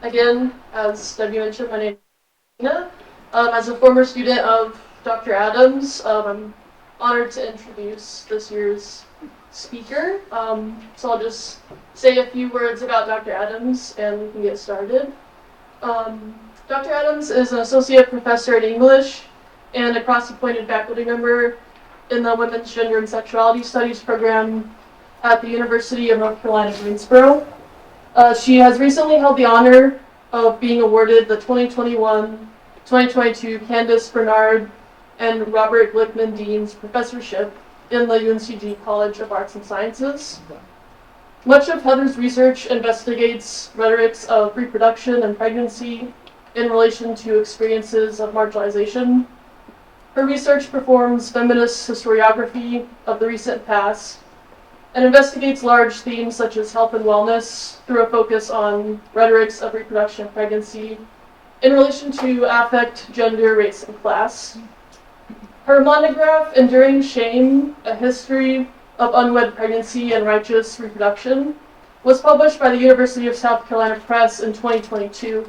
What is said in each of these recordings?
Again, as Debbie mentioned, my name is Nina. As a former student of Dr. Adams, I'm honored to introduce this year's speaker. So I'll just say a few words about Dr. Adams and we can get started. Dr. Adams is an associate professor in English and a cross-appointed faculty member in the Women's Gender and Sexuality Studies program at the University of North Carolina, Greensboro. She has recently held the honor of being awarded the 2021-2022 Candace Bernard and Robert Glickman Dean's Professorship in the UNCG College of Arts and Sciences. Much of Heather's research investigates rhetorics of reproduction and pregnancy in relation to experiences of marginalization. Her research performs feminist historiography of the recent past and investigates large themes such as health and wellness through a focus on rhetorics of reproduction and pregnancy in relation to affect, gender, race, and class. Her monograph, Enduring Shame, A History of Unwed Pregnancy and Righteous Reproduction, was published by the University of South Carolina Press in 2022.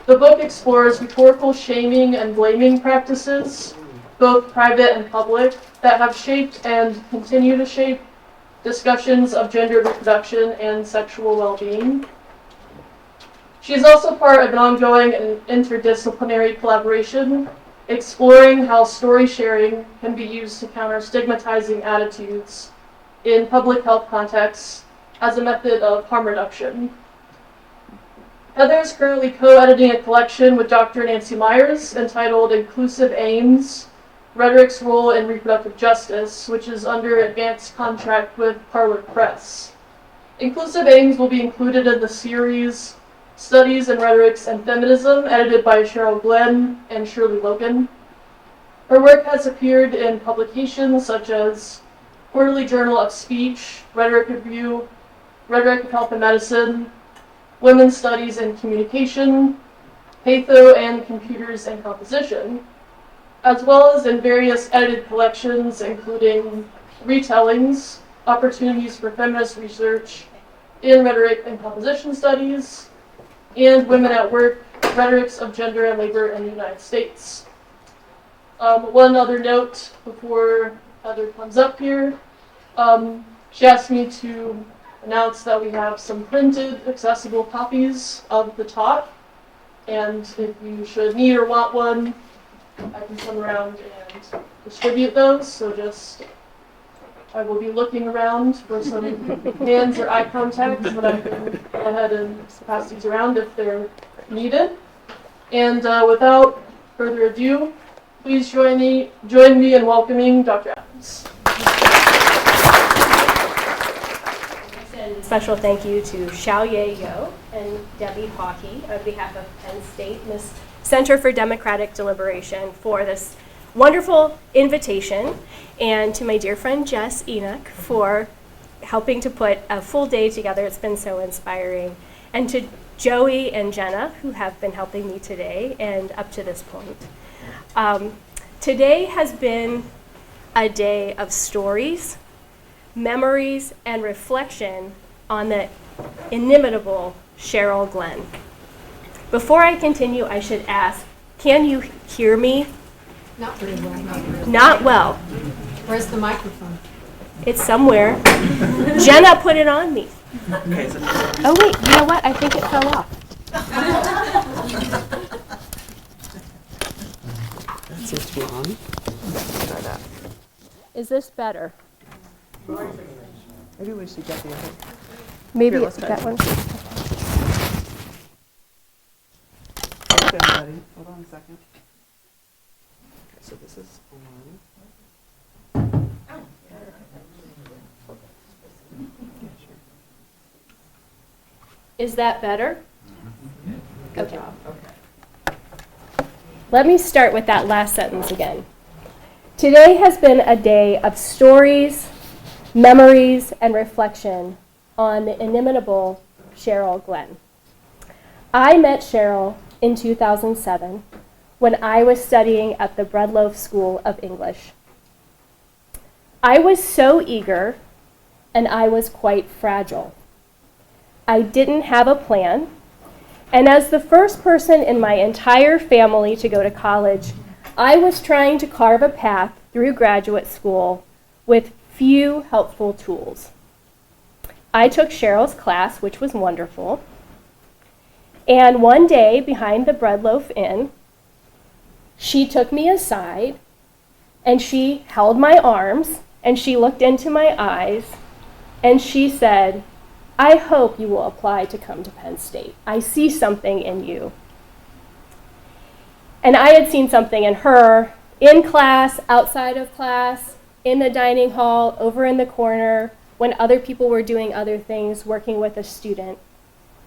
The book explores rhetorical shaming and blaming practices, both private and public, that have shaped and continue to shape discussions of gender reproduction and sexual well-being. She is also part of an ongoing and interdisciplinary collaboration exploring how story sharing can be used to counter stigmatizing attitudes in public health contexts as a method of harm reduction. Heather is currently co-editing a collection with Dr. Nancy Myers entitled Inclusive Aims, Rhetoric's Role in Reproductive Justice, which is under advanced contract with Parlor Press. Inclusive Aims will be included in the series Studies in Rhetorics and Feminism, edited by Cheryl Glenn and Shirley Logan. Her work has appeared in publications such as Quarterly Journal of Speech, Rhetoric Review, Rhetoric of Health and Medicine, Women's Studies in Communication, Patho and Computers and Composition, as well as in various edited collections including Retellings, Opportunities for Feminist Research in Rhetoric and Composition Studies, and Women at Work, Rhetorics of Gender and Labor in the United States. One other note before Heather comes up here, she asked me to announce that we have some printed, accessible copies of the talk, and if you should need or want one, I can come around and distribute those, so I will be looking around for some hands or eye contact, but I can go ahead and pass these around if they're needed. And without further ado, please join me in welcoming Dr. Adams. Special thank you to Xiaoye Yo and Debbie Hockey on behalf of Penn State and the Center for Democratic Deliberation for this wonderful invitation, and to my dear friend Jess Enoch for helping to put a full day together. It's been so inspiring. And to Joey and Jenna, who have been helping me today and up to this point. Today has been a day of stories, memories, and reflection on the inimitable Cheryl Glenn. Before I continue, I should ask, can you hear me? Not very well. Not well. Where's the microphone? It's somewhere. Jenna put it on me. Okay, so Oh wait, you know what? I think it fell off. that seems to be on. Try that. Is this better? Maybe we should get the other. Maybe Here, it's let's try that one. Okay, everybody. Hold on a second. Okay, so this is on. Yeah, sure. Is that better? Okay. Let me start with that last sentence again. Today has been a day of stories, memories, and reflection on the inimitable Cheryl Glenn. I met Cheryl in 2007 when I was studying at the Breadloaf School of English. I was so eager, and I was quite fragile. I didn't have a plan, And as the first person in my entire family to go to college, I was trying to carve a path through graduate school with few helpful tools. I took Cheryl's class, which was wonderful. And one day, behind the Bread Loaf Inn, she took me aside and she held my arms and she looked into my eyes and she said, "I hope you will apply to come to Penn State. I see something in you." And I had seen something in her, in class, outside of class, in the dining hall, over in the corner, when other people were doing other things, working with a student,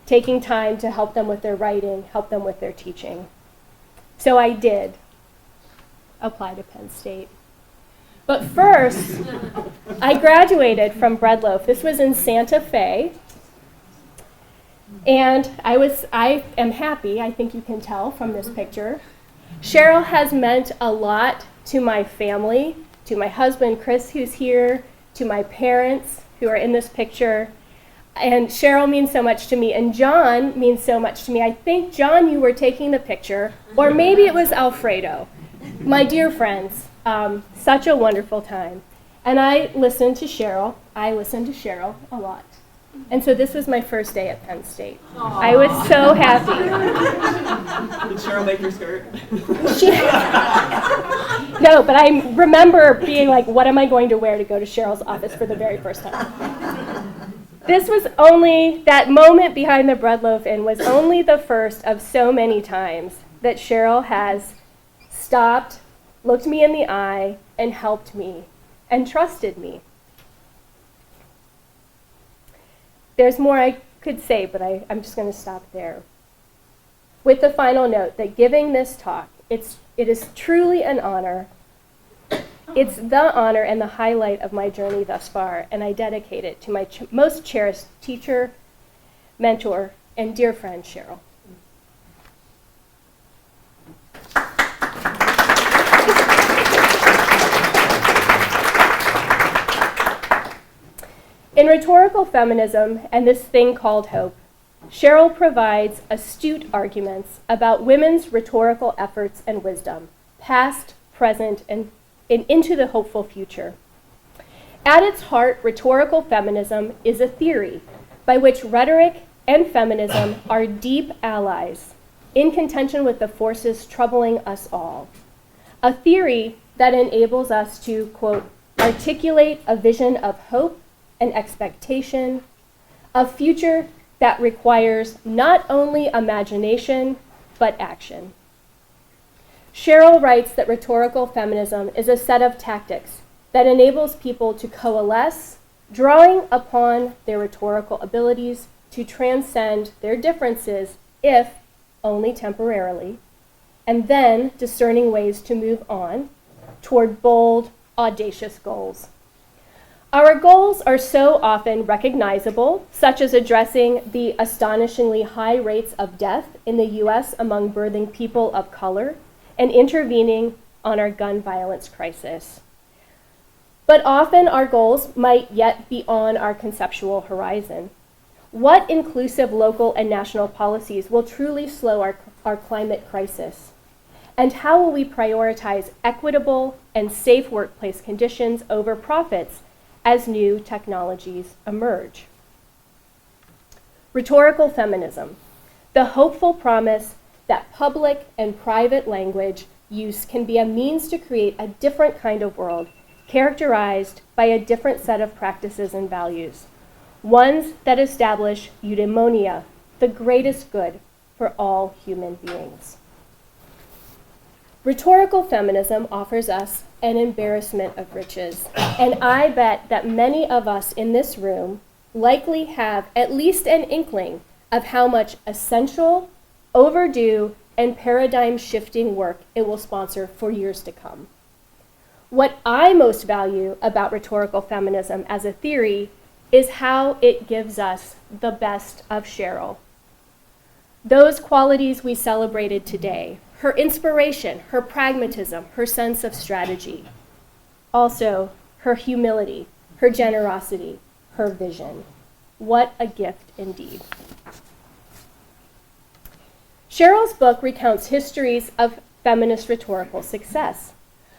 taking time to help them with their writing, help them with their teaching. So I did apply to Penn State. But first, I graduated from Bread Loaf. This was in Santa Fe. And I am happy, I think you can tell from this picture. Cheryl has meant a lot to my family, to my husband, Chris, who's here, to my parents who are in this picture. And Cheryl means so much to me, and John means so much to me. I think, John, you were taking the picture, or maybe it was Alfredo. My dear friends, such a wonderful time. And I listened to Cheryl a lot. And so this was my first day at Penn State. Aww. I was so happy. Did Cheryl make your skirt? No, but I remember being like, what am I going to wear to go to Cheryl's office for the very first time? This was only, that moment behind the Bread Loaf Inn was only the first of so many times that Cheryl has stopped, looked me in the eye, and helped me, and trusted me. There's more I could say, but I'm just going to stop there. With the final note that giving this talk, it is truly an honor. It's the honor and the highlight of my journey thus far, and I dedicate it to my most cherished teacher, mentor, and dear friend, Cheryl. In rhetorical feminism and this thing called hope, Cheryl provides astute arguments about women's rhetorical efforts and wisdom, past, present, and into the hopeful future. At its heart, rhetorical feminism is a theory by which rhetoric and feminism are deep allies in contention with the forces troubling us all. A theory that enables us to, quote, articulate a vision of hope and expectation, a future that requires not only imagination, but action. Cheryl writes that rhetorical feminism is a set of tactics that enables people to coalesce, drawing upon their rhetorical abilities to transcend their differences, if only temporarily, and then discerning ways to move on toward bold, audacious goals. Our goals are so often recognizable, such as addressing the astonishingly high rates of death in the U.S. among birthing people of color and intervening on our gun violence crisis. But often our goals might yet be on our conceptual horizon. What inclusive local and national policies will truly slow our climate crisis? And how will we prioritize equitable and safe workplace conditions over profits as new technologies emerge? Rhetorical feminism, the hopeful promise that public and private language use can be a means to create a different kind of world characterized by a different set of practices and values, ones that establish eudaimonia, the greatest good for all human beings. Rhetorical feminism offers us an embarrassment of riches, and I bet that many of us in this room likely have at least an inkling of how much essential, overdue, and paradigm-shifting work it will sponsor for years to come. What I most value about rhetorical feminism as a theory is how it gives us the best of Cheryl. Those qualities we celebrated today, her inspiration, her pragmatism, her sense of strategy. Also, her humility, her generosity, her vision. What a gift indeed. Cheryl's book recounts histories of feminist rhetorical success.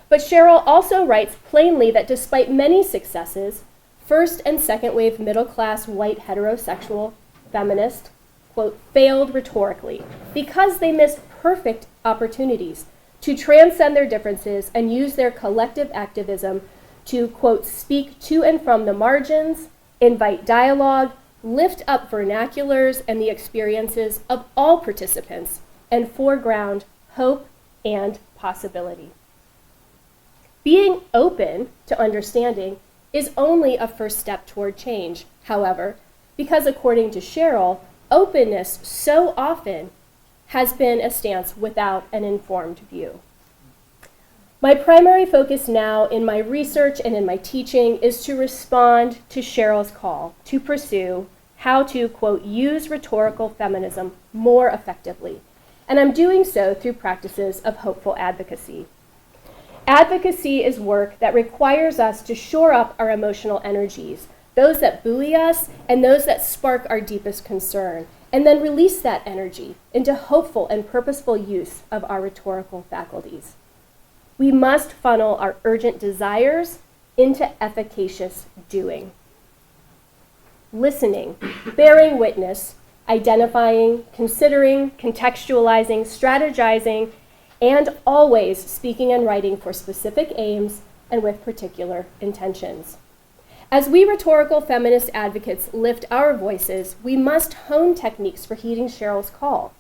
But Cheryl also writes plainly that despite many successes, first and second wave middle class white heterosexual feminists, quote, failed rhetorically because they missed perfect opportunities to transcend their differences and use their collective activism to, quote, speak to and from the margins, invite dialogue, lift up vernaculars and the experiences of all participants, and foreground hope and possibility. Being open to understanding is only a first step toward change, however, because according to Cheryl, openness so often has been a stance without an informed view. My primary focus now in my research and in my teaching is to respond to Cheryl's call to pursue how to, quote, use rhetorical feminism more effectively. And I'm doing so through practices of hopeful advocacy. Advocacy is work that requires us to shore up our emotional energies, those that buoy us and those that spark our deepest concern, and then release that energy into hopeful and purposeful use of our rhetorical faculties. We must funnel our urgent desires into efficacious doing. Listening, bearing witness, identifying, considering, contextualizing, strategizing, and always speaking and writing for specific aims and with particular intentions. As we rhetorical feminist advocates lift our voices, we must hone techniques for heeding Cheryl's call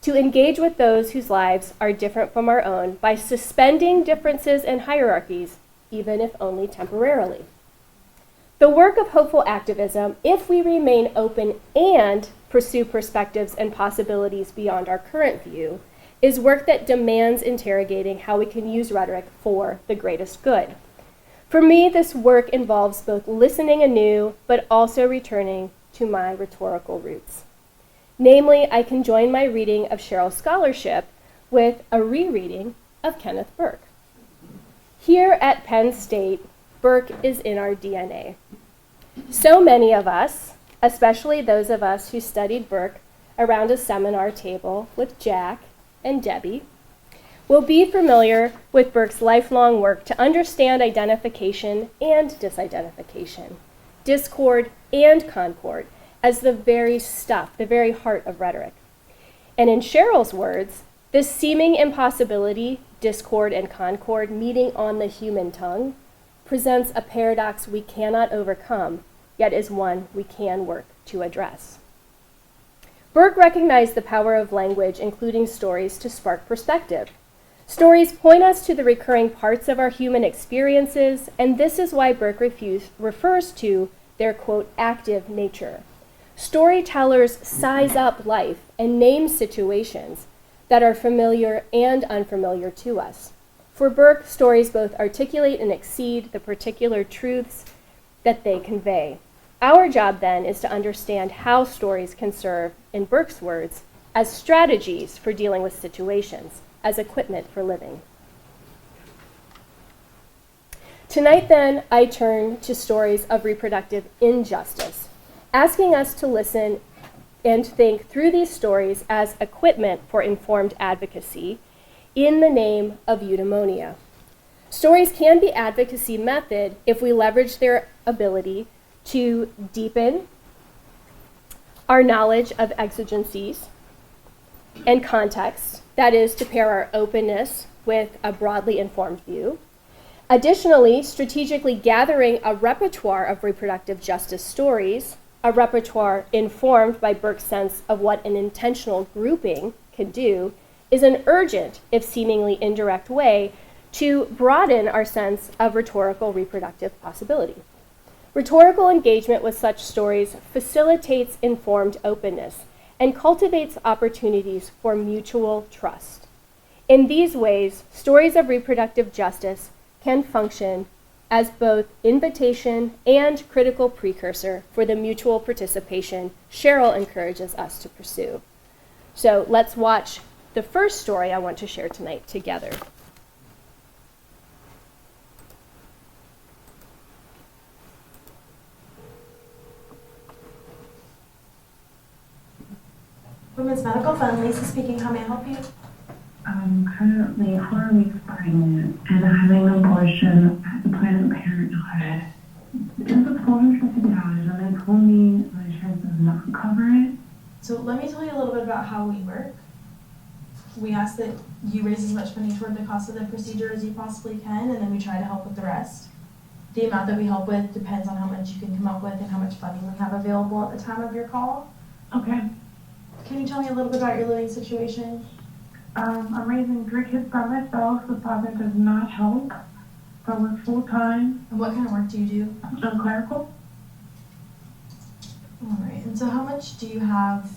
to engage with those whose lives are different from our own by suspending differences and hierarchies, even if only temporarily. The work of hopeful activism, if we remain open and pursue perspectives and possibilities beyond our current view, is work that demands interrogating how we can use rhetoric for the greatest good. For me, this work involves both listening anew, but also returning to my rhetorical roots. Namely, I can join my reading of Cheryl's scholarship with a rereading of Kenneth Burke. Here at Penn State, Burke is in our DNA. So many of us, especially those of us who studied Burke around a seminar table with Jack and Debbie, will be familiar with Burke's lifelong work to understand identification and disidentification, discord and concord, as the very stuff, the very heart of rhetoric. And in Cheryl's words, this seeming impossibility, discord and concord meeting on the human tongue, presents a paradox we cannot overcome, yet is one we can work to address. Burke recognized the power of language, including stories, to spark perspective. Stories point us to the recurring parts of our human experiences, and this is why Burke refers to their, quote, active nature. Storytellers size up life and name situations that are familiar and unfamiliar to us. For Burke, stories both articulate and exceed the particular truths that they convey. Our job then is to understand how stories can serve, in Burke's words, as strategies for dealing with situations, as equipment for living. Tonight then, I turn to stories of reproductive injustice, asking us to listen and think through these stories as equipment for informed advocacy in the name of eudaimonia. Stories can be advocacy method if we leverage their ability to deepen our knowledge of exigencies and context, that is, to pair our openness with a broadly informed view. Additionally, strategically gathering a repertoire of reproductive justice stories, a repertoire informed by Burke's sense of what an intentional grouping can do, is an urgent, if seemingly indirect, way to broaden our sense of rhetorical reproductive possibility. Rhetorical engagement with such stories facilitates informed openness and cultivates opportunities for mutual trust. In these ways, stories of reproductive justice can function as both invitation and critical precursor for the mutual participation Cheryl encourages us to pursue. So let's watch the first story I want to share tonight together. The Women's Medical Fund, Lisa speaking. How may I help you? I'm currently 4 weeks pregnant and having an abortion at the Planned Parenthood. It's $450 and they told me my insurance does not cover it. So let me tell you a little bit about how we work. We ask that you raise as much money toward the cost of the procedure as you possibly can, and then we try to help with the rest. The amount that we help with depends on how much you can come up with and how much funding we have available at the time of your call. Okay. Can you tell me a little bit about your living situation? I'm raising 3 kids by myself. The father does not help. I work full time. And what kind of work do you do? I'm clerical. All right, and so how much do you have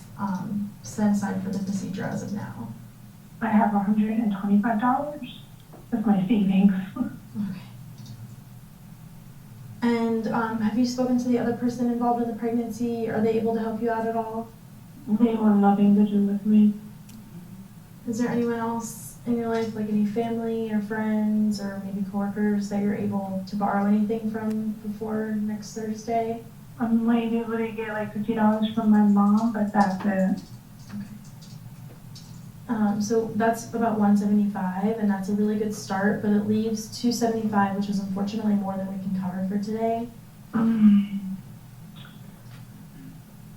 set aside for the procedure as of now? I have $125. That's my savings. Okay. And have you spoken to the other person involved in the pregnancy? Are they able to help you out at all? They want nothing to do with me. Is there anyone else in your life, like any family or friends or maybe coworkers that you're able to borrow anything from before next Thursday? I might be able to get like $50 from my mom, but that's it. So that's about $175, and that's a really good start, but it leaves $275, which is unfortunately more than we can cover for today.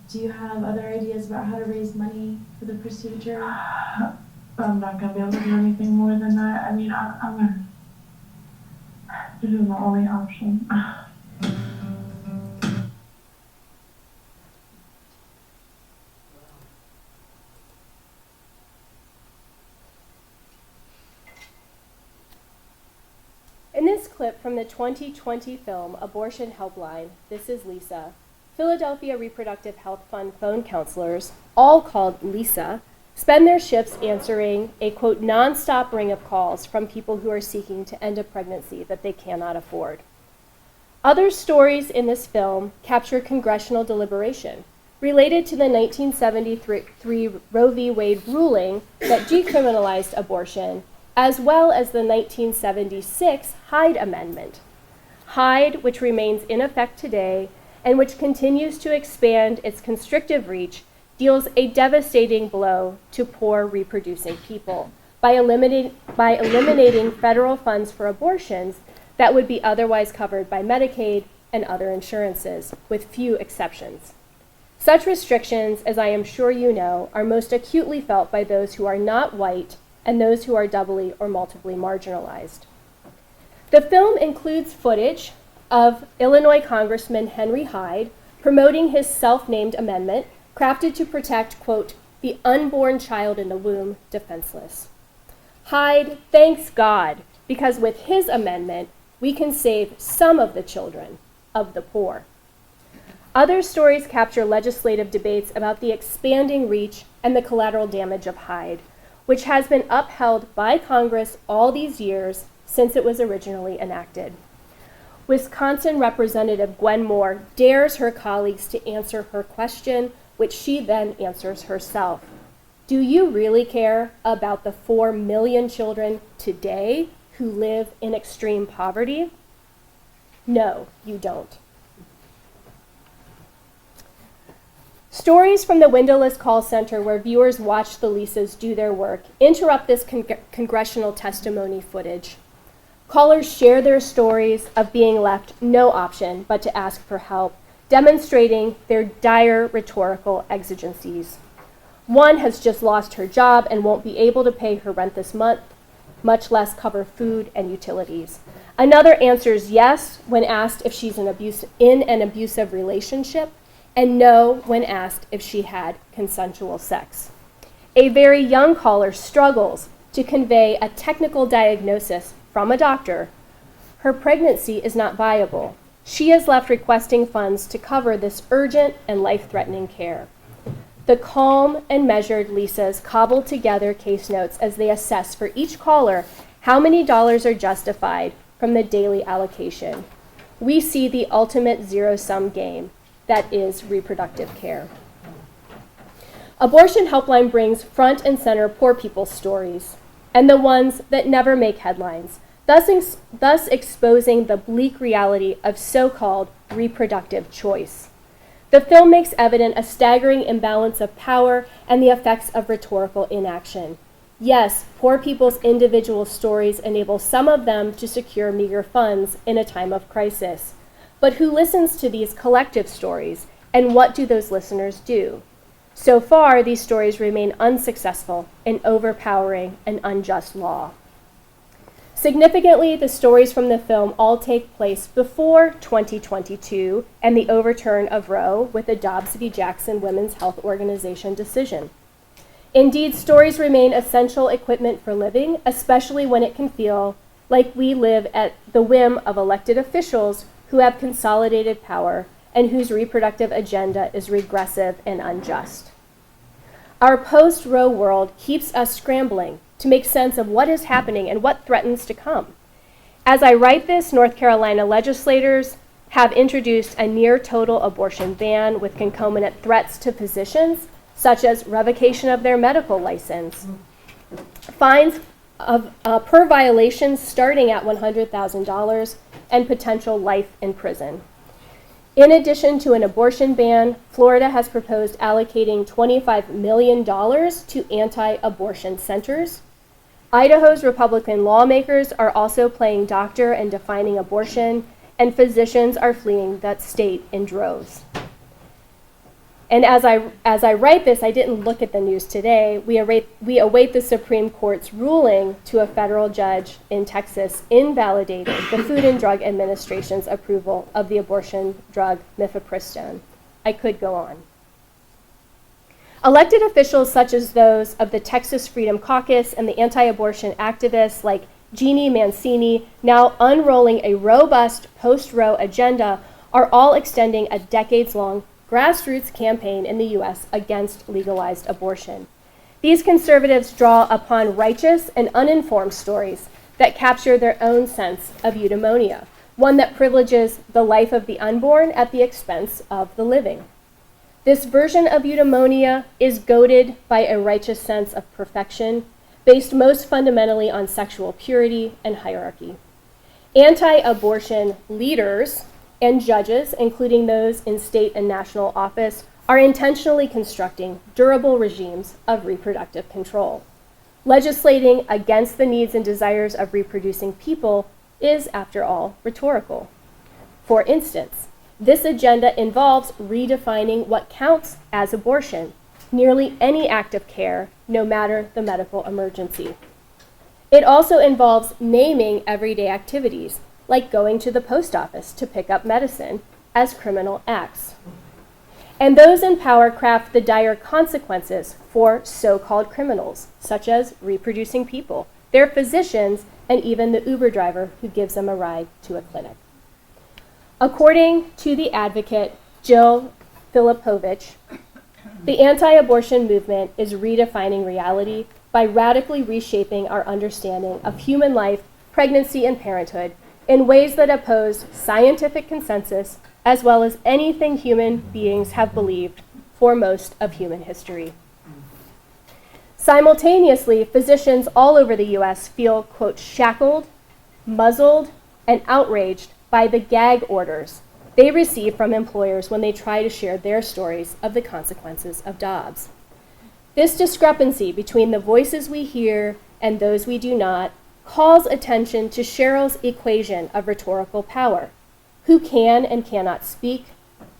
Do you have other ideas about how to raise money for the procedure? I'm not gonna be able to do anything more than that. I mean, I'm gonna. This is the only option. In this clip from the 2020 film Abortion Helpline, This is Lisa, Philadelphia Reproductive Health Fund phone counselors, all called Lisa, spend their shifts answering a, quote, nonstop ring of calls from people who are seeking to end a pregnancy that they cannot afford. Other stories in this film capture congressional deliberation related to the 1973 Roe v. Wade ruling that decriminalized abortion, as well as the 1976 Hyde Amendment. Hyde, which remains in effect today and which continues to expand its constrictive reach, deals a devastating blow to poor reproducing people by eliminating federal funds for abortions that would be otherwise covered by Medicaid and other insurances, with few exceptions. Such restrictions, as I am sure you know, are most acutely felt by those who are not white and those who are doubly or multiply marginalized. The film includes footage of Illinois Congressman Henry Hyde promoting his self-named amendment crafted to protect, quote, the unborn child in the womb defenseless. Hyde thanks God because with his amendment, we can save some of the children of the poor. Other stories capture legislative debates about the expanding reach and the collateral damage of Hyde, which has been upheld by Congress all these years since it was originally enacted. Wisconsin Representative Gwen Moore dares her colleagues to answer her question, which she then answers herself. Do you really care about the 4 million children today who live in extreme poverty? No, you don't. Stories from the windowless call center where viewers watch the Lisas do their work interrupt this congressional testimony footage. Callers share their stories of being left no option but to ask for help, demonstrating their dire rhetorical exigencies. One has just lost her job and won't be able to pay her rent this month, much less cover food and utilities. Another answers yes when asked if she's in an abusive relationship, and no when asked if she had consensual sex. A very young caller struggles to convey a technical diagnosis from a doctor. Her pregnancy is not viable. She is left requesting funds to cover this urgent and life-threatening care. The calm and measured Lisas cobble together case notes as they assess for each caller how many dollars are justified from the daily allocation. We see the ultimate zero-sum game that is reproductive care. Abortion Helpline brings front and center poor people's stories and the ones that never make headlines, thus exposing the bleak reality of so-called reproductive choice. The film makes evident a staggering imbalance of power and the effects of rhetorical inaction. Yes, poor people's individual stories enable some of them to secure meager funds in a time of crisis. But who listens to these collective stories, and what do those listeners do? So far, these stories remain unsuccessful in overpowering an unjust law. Significantly, the stories from the film all take place before 2022 and the overturn of Roe with the Dobbs v. Jackson Women's Health Organization decision. Indeed, stories remain essential equipment for living, especially when it can feel like we live at the whim of elected officials who have consolidated power and whose reproductive agenda is regressive and unjust. Our post-Roe world keeps us scrambling to make sense of what is happening and what threatens to come. As I write this, North Carolina legislators have introduced a near-total abortion ban with concomitant threats to physicians, such as revocation of their medical license, fines per violation starting at $100,000, and potential life in prison. In addition to an abortion ban, Florida has proposed allocating $25 million to anti-abortion centers. Idaho's Republican lawmakers are also playing doctor and defining abortion, and physicians are fleeing that state in droves. And as I write this, I didn't look at the news today. We await the Supreme Court's ruling to a federal judge in Texas invalidating the Food and Drug Administration's approval of the abortion drug mifepristone. I could go on. Elected officials such as those of the Texas Freedom Caucus and the anti-abortion activists like Jeannie Mancini, now unrolling a robust post-Roe agenda, are all extending a decades-long grassroots campaign in the U.S. against legalized abortion. These conservatives draw upon righteous and uninformed stories that capture their own sense of eudaimonia, one that privileges the life of the unborn at the expense of the living. This version of eudaimonia is goaded by a righteous sense of perfection, based most fundamentally on sexual purity and hierarchy. Anti-abortion leaders and judges, including those in state and national office, are intentionally constructing durable regimes of reproductive control. Legislating against the needs and desires of reproducing people is, after all, rhetorical. For instance, this agenda involves redefining what counts as abortion, nearly any act of care, no matter the medical emergency. It also involves naming everyday activities, like going to the post office to pick up medicine, as criminal acts. And those in power craft the dire consequences for so-called criminals, such as reproducing people, their physicians, and even the Uber driver who gives them a ride to a clinic. According to the advocate Jill Filipovich, the anti-abortion movement is redefining reality by radically reshaping our understanding of human life, pregnancy, and parenthood in ways that oppose scientific consensus as well as anything human beings have believed for most of human history. Simultaneously, physicians all over the U.S. feel, quote, shackled, muzzled, and outraged by the gag orders they receive from employers when they try to share their stories of the consequences of Dobbs. This discrepancy between the voices we hear and those we do not calls attention to Cheryl's equation of rhetorical power. Who can and cannot speak,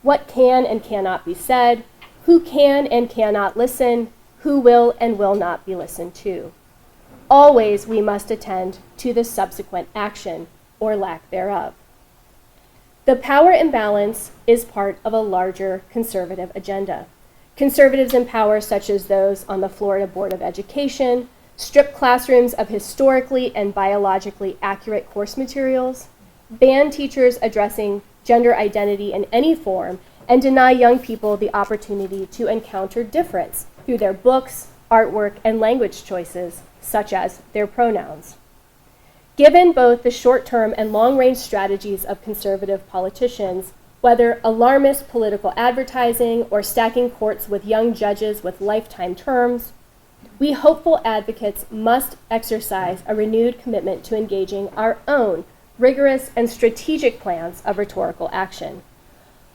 what can and cannot be said, who can and cannot listen, who will and will not be listened to. Always we must attend to the subsequent action or lack thereof. The power imbalance is part of a larger conservative agenda. Conservatives in power, such as those on the Florida Board of Education, strip classrooms of historically and biologically accurate course materials, ban teachers addressing gender identity in any form, and deny young people the opportunity to encounter difference through their books, artwork, and language choices, such as their pronouns. Given both the short-term and long-range strategies of conservative politicians, whether alarmist political advertising or stacking courts with young judges with lifetime terms, we hopeful advocates must exercise a renewed commitment to engaging our own rigorous and strategic plans of rhetorical action.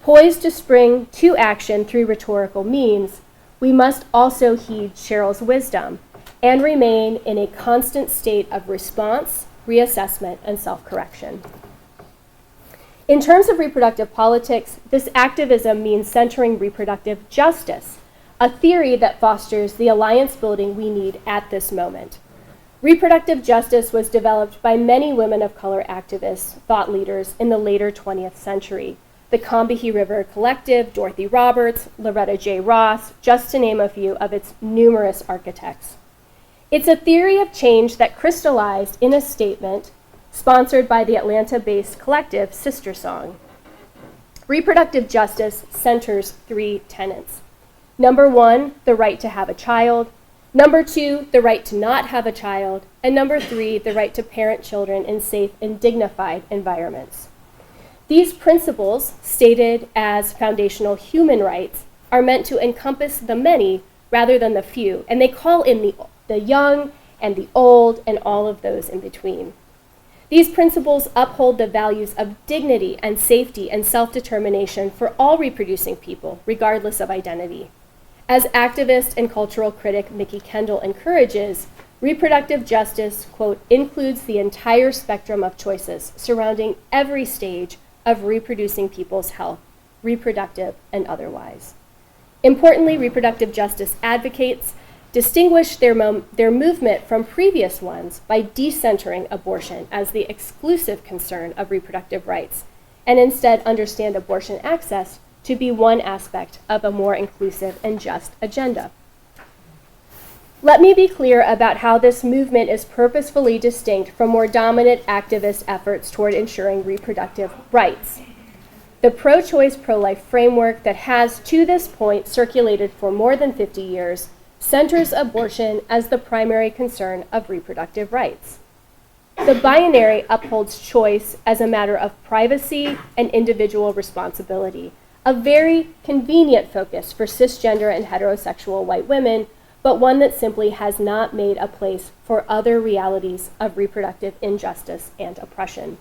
Poised to spring to action through rhetorical means, we must also heed Cheryl's wisdom and remain in a constant state of response, reassessment, and self-correction. In terms of reproductive politics, this activism means centering reproductive justice, a theory that fosters the alliance building we need at this moment. Reproductive justice was developed by many women of color activists, thought leaders in the later 20th century. The Combahee River Collective, Dorothy Roberts, Loretta J. Ross, just to name a few of its numerous architects. It's a theory of change that crystallized in a statement sponsored by the Atlanta-based collective Sister Song. Reproductive justice centers 3 tenets. Number 1, the right to have a child. Number 2, the right to not have a child. And number 3, the right to parent children in safe and dignified environments. These principles, stated as foundational human rights, are meant to encompass the many rather than the few, and they call in the young and the old and all of those in between. These principles uphold the values of dignity and safety and self-determination for all reproducing people, regardless of identity. As activist and cultural critic Mikki Kendall encourages, reproductive justice, quote, includes the entire spectrum of choices surrounding every stage of reproducing people's health, reproductive and otherwise. Importantly, reproductive justice advocates distinguish their movement from previous ones by decentering abortion as the exclusive concern of reproductive rights, and instead understand abortion access to be one aspect of a more inclusive and just agenda. Let me be clear about how this movement is purposefully distinct from more dominant activist efforts toward ensuring reproductive rights. The pro-choice, pro-life framework that has, to this point, circulated for more than 50 years centers abortion as the primary concern of reproductive rights. The binary upholds choice as a matter of privacy and individual responsibility, a very convenient focus for cisgender and heterosexual white women, but one that simply has not made a place for other realities of reproductive injustice and oppression.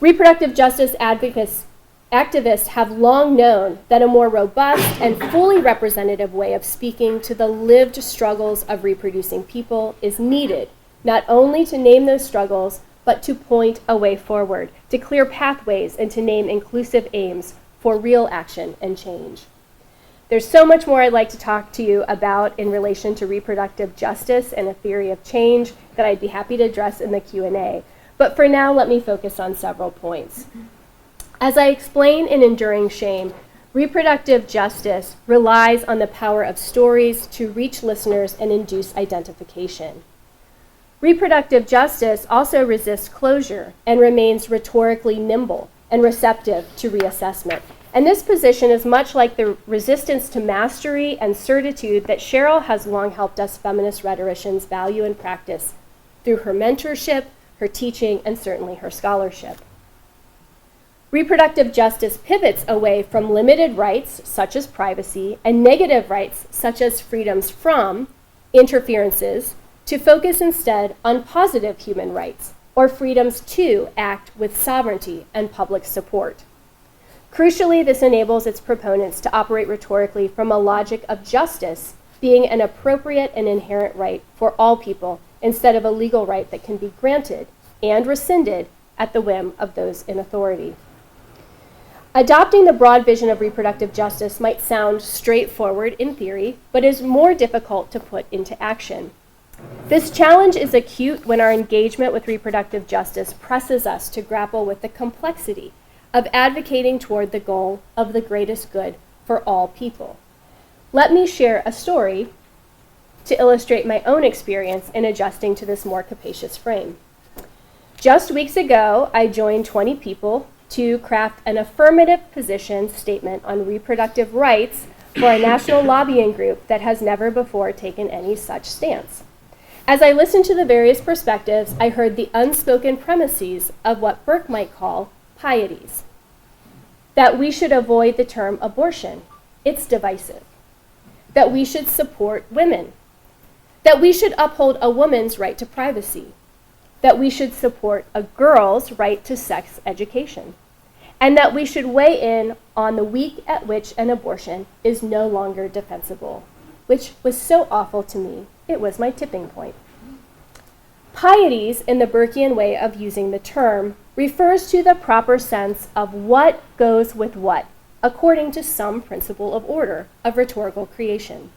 Reproductive justice activists have long known that a more robust and fully representative way of speaking to the lived struggles of reproducing people is needed, not only to name those struggles, but to point a way forward, to clear pathways, and to name inclusive aims for real action and change. There's so much more I'd like to talk to you about in relation to reproductive justice and a theory of change that I'd be happy to address in the Q&A. But for now, let me focus on several points. As I explain in Enduring Shame, reproductive justice relies on the power of stories to reach listeners and induce identification. Reproductive justice also resists closure and remains rhetorically nimble and receptive to reassessment. And this position is much like the resistance to mastery and certitude that Cheryl has long helped us feminist rhetoricians value and practice through her mentorship, her teaching, and certainly her scholarship. Reproductive justice pivots away from limited rights, such as privacy, and negative rights, such as freedoms from interferences, to focus instead on positive human rights, or freedoms to act with sovereignty and public support. Crucially, this enables its proponents to operate rhetorically from a logic of justice being an appropriate and inherent right for all people, instead of a legal right that can be granted and rescinded at the whim of those in authority. Adopting the broad vision of reproductive justice might sound straightforward in theory, but is more difficult to put into action. This challenge is acute when our engagement with reproductive justice presses us to grapple with the complexity of advocating toward the goal of the greatest good for all people. Let me share a story to illustrate my own experience in adjusting to this more capacious frame. Just weeks ago, I joined 20 people to craft an affirmative position statement on reproductive rights for a national lobbying group that has never before taken any such stance. As I listened to the various perspectives, I heard the unspoken premises of what Burke might call pieties. That we should avoid the term abortion, it's divisive. That we should support women. That we should uphold a woman's right to privacy. That we should support a girl's right to sex education. and that we should weigh in on the week at which an abortion is no longer defensible, which was so awful to me, it was my tipping point. Pieties, in the Burkean way of using the term, refers to the proper sense of what goes with what, according to some principle of order, of rhetorical creation.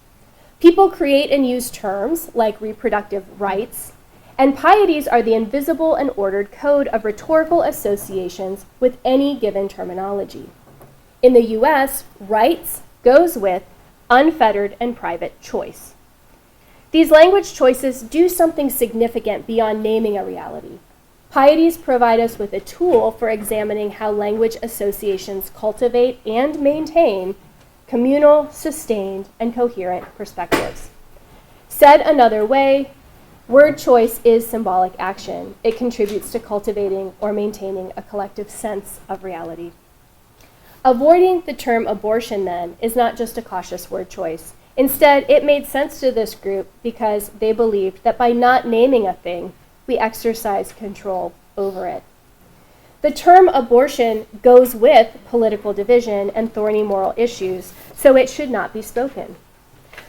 People create and use terms like reproductive rights, and pieties are the invisible and ordered code of rhetorical associations with any given terminology. In the US, rights goes with unfettered and private choice. These language choices do something significant beyond naming a reality. Pieties provide us with a tool for examining how language associations cultivate and maintain communal, sustained, and coherent perspectives. Said another way, word choice is symbolic action. It contributes to cultivating or maintaining a collective sense of reality. Avoiding the term abortion, then, is not just a cautious word choice. Instead, it made sense to this group because they believed that by not naming a thing, we exercise control over it. The term abortion goes with political division and thorny moral issues, so it should not be spoken.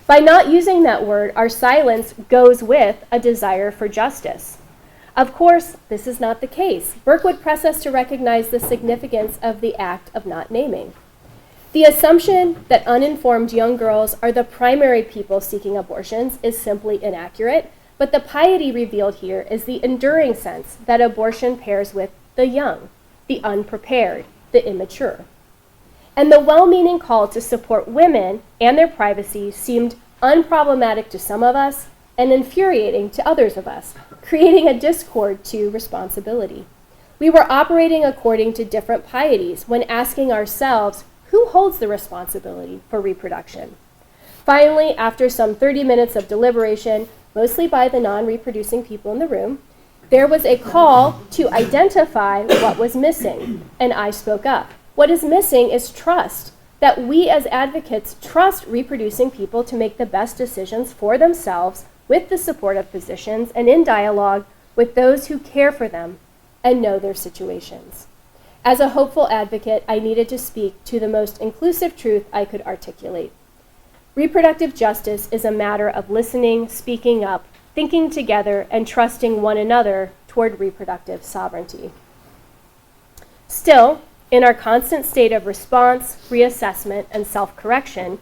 By not using that word, our silence goes with a desire for justice. Of course, this is not the case. Burke would press us to recognize the significance of the act of not naming. The assumption that uninformed young girls are the primary people seeking abortions is simply inaccurate, but the piety revealed here is the enduring sense that abortion pairs with the young, the unprepared, the immature. And the well-meaning call to support women and their privacy seemed unproblematic to some of us and infuriating to others of us, creating a discord to responsibility. We were operating according to different pieties when asking ourselves, who holds the responsibility for reproduction? Finally, after some 30 minutes of deliberation, mostly by the non-reproducing people in the room, there was a call to identify what was missing, and I spoke up. What is missing is trust, that we as advocates trust reproducing people to make the best decisions for themselves with the support of physicians and in dialogue with those who care for them and know their situations. As a hopeful advocate, I needed to speak to the most inclusive truth I could articulate. Reproductive justice is a matter of listening, speaking up, thinking together, and trusting one another toward reproductive sovereignty. Still, in our constant state of response, reassessment, and self-correction,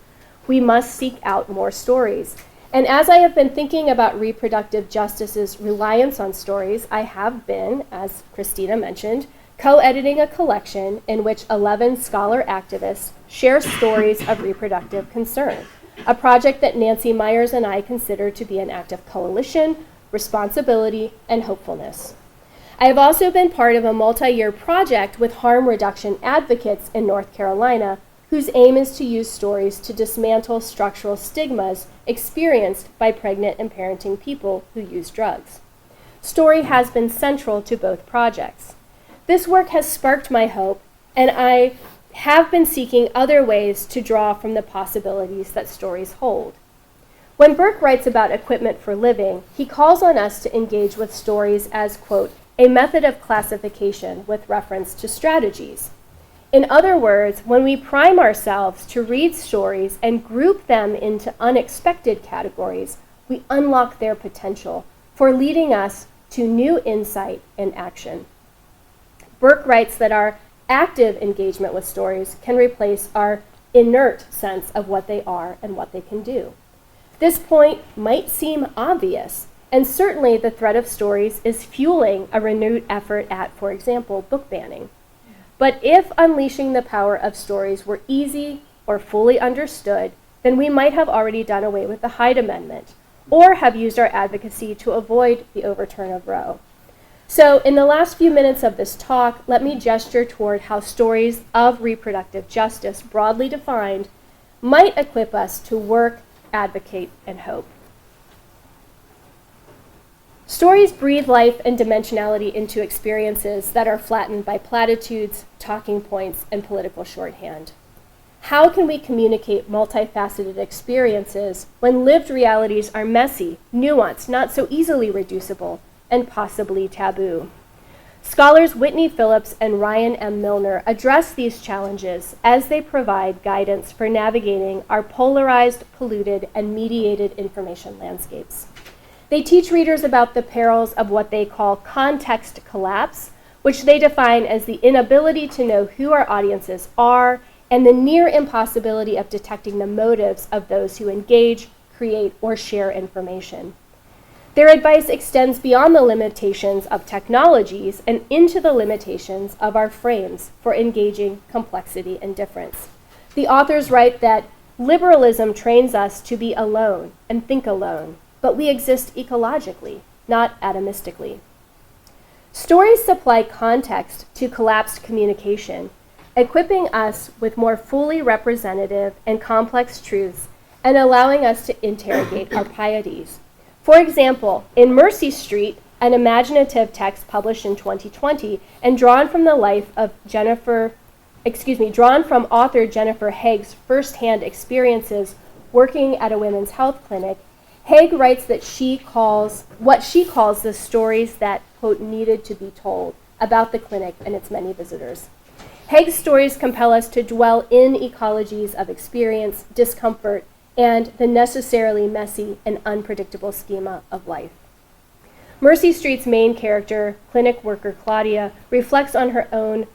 we must seek out more stories. And as I have been thinking about reproductive justice's reliance on stories, I have been, as Christina mentioned, co-editing a collection in which 11 scholar activists share stories of reproductive concern, a project that Nancy Myers and I consider to be an act of coalition, responsibility, and hopefulness. I have also been part of a multi-year project with harm reduction advocates in North Carolina, whose aim is to use stories to dismantle structural stigmas experienced by pregnant and parenting people who use drugs. Story has been central to both projects. This work has sparked my hope, and I have been seeking other ways to draw from the possibilities that stories hold. When Burke writes about equipment for living, he calls on us to engage with stories as, quote, a method of classification with reference to strategies. In other words, when we prime ourselves to read stories and group them into unexpected categories, we unlock their potential for leading us to new insight and action. Burke writes that our active engagement with stories can replace our inert sense of what they are and what they can do. This point might seem obvious, and certainly the threat of stories is fueling a renewed effort at, for example, book banning. But if unleashing the power of stories were easy or fully understood, then we might have already done away with the Hyde Amendment, or have used our advocacy to avoid the overturn of Roe. So in the last few minutes of this talk, let me gesture toward how stories of reproductive justice, broadly defined, might equip us to work, advocate, and hope. Stories breathe life and dimensionality into experiences that are flattened by platitudes, talking points, and political shorthand. How can we communicate multifaceted experiences when lived realities are messy, nuanced, not so easily reducible, and possibly taboo? Scholars Whitney Phillips and Ryan M. Milner address these challenges as they provide guidance for navigating our polarized, polluted, and mediated information landscapes. They teach readers about the perils of what they call context collapse, which they define as the inability to know who our audiences are and the near impossibility of detecting the motives of those who engage, create, or share information. Their advice extends beyond the limitations of technologies and into the limitations of our frames for engaging complexity and difference. The authors write that liberalism trains us to be alone and think alone, but we exist ecologically, not atomistically. Stories supply context to collapsed communication, equipping us with more fully representative and complex truths and allowing us to interrogate our pieties. For example, in Mercy Street, an imaginative text published in 2020 and drawn from the life of drawn from author Jennifer Haig's firsthand experiences working at a women's health clinic, Haig writes that what she calls the stories that, quote, needed to be told about the clinic and its many visitors. Haig's stories compel us to dwell in ecologies of experience, discomfort, and the necessarily messy and unpredictable schema of life. Mercy Street's main character, clinic worker Claudia, reflects on her own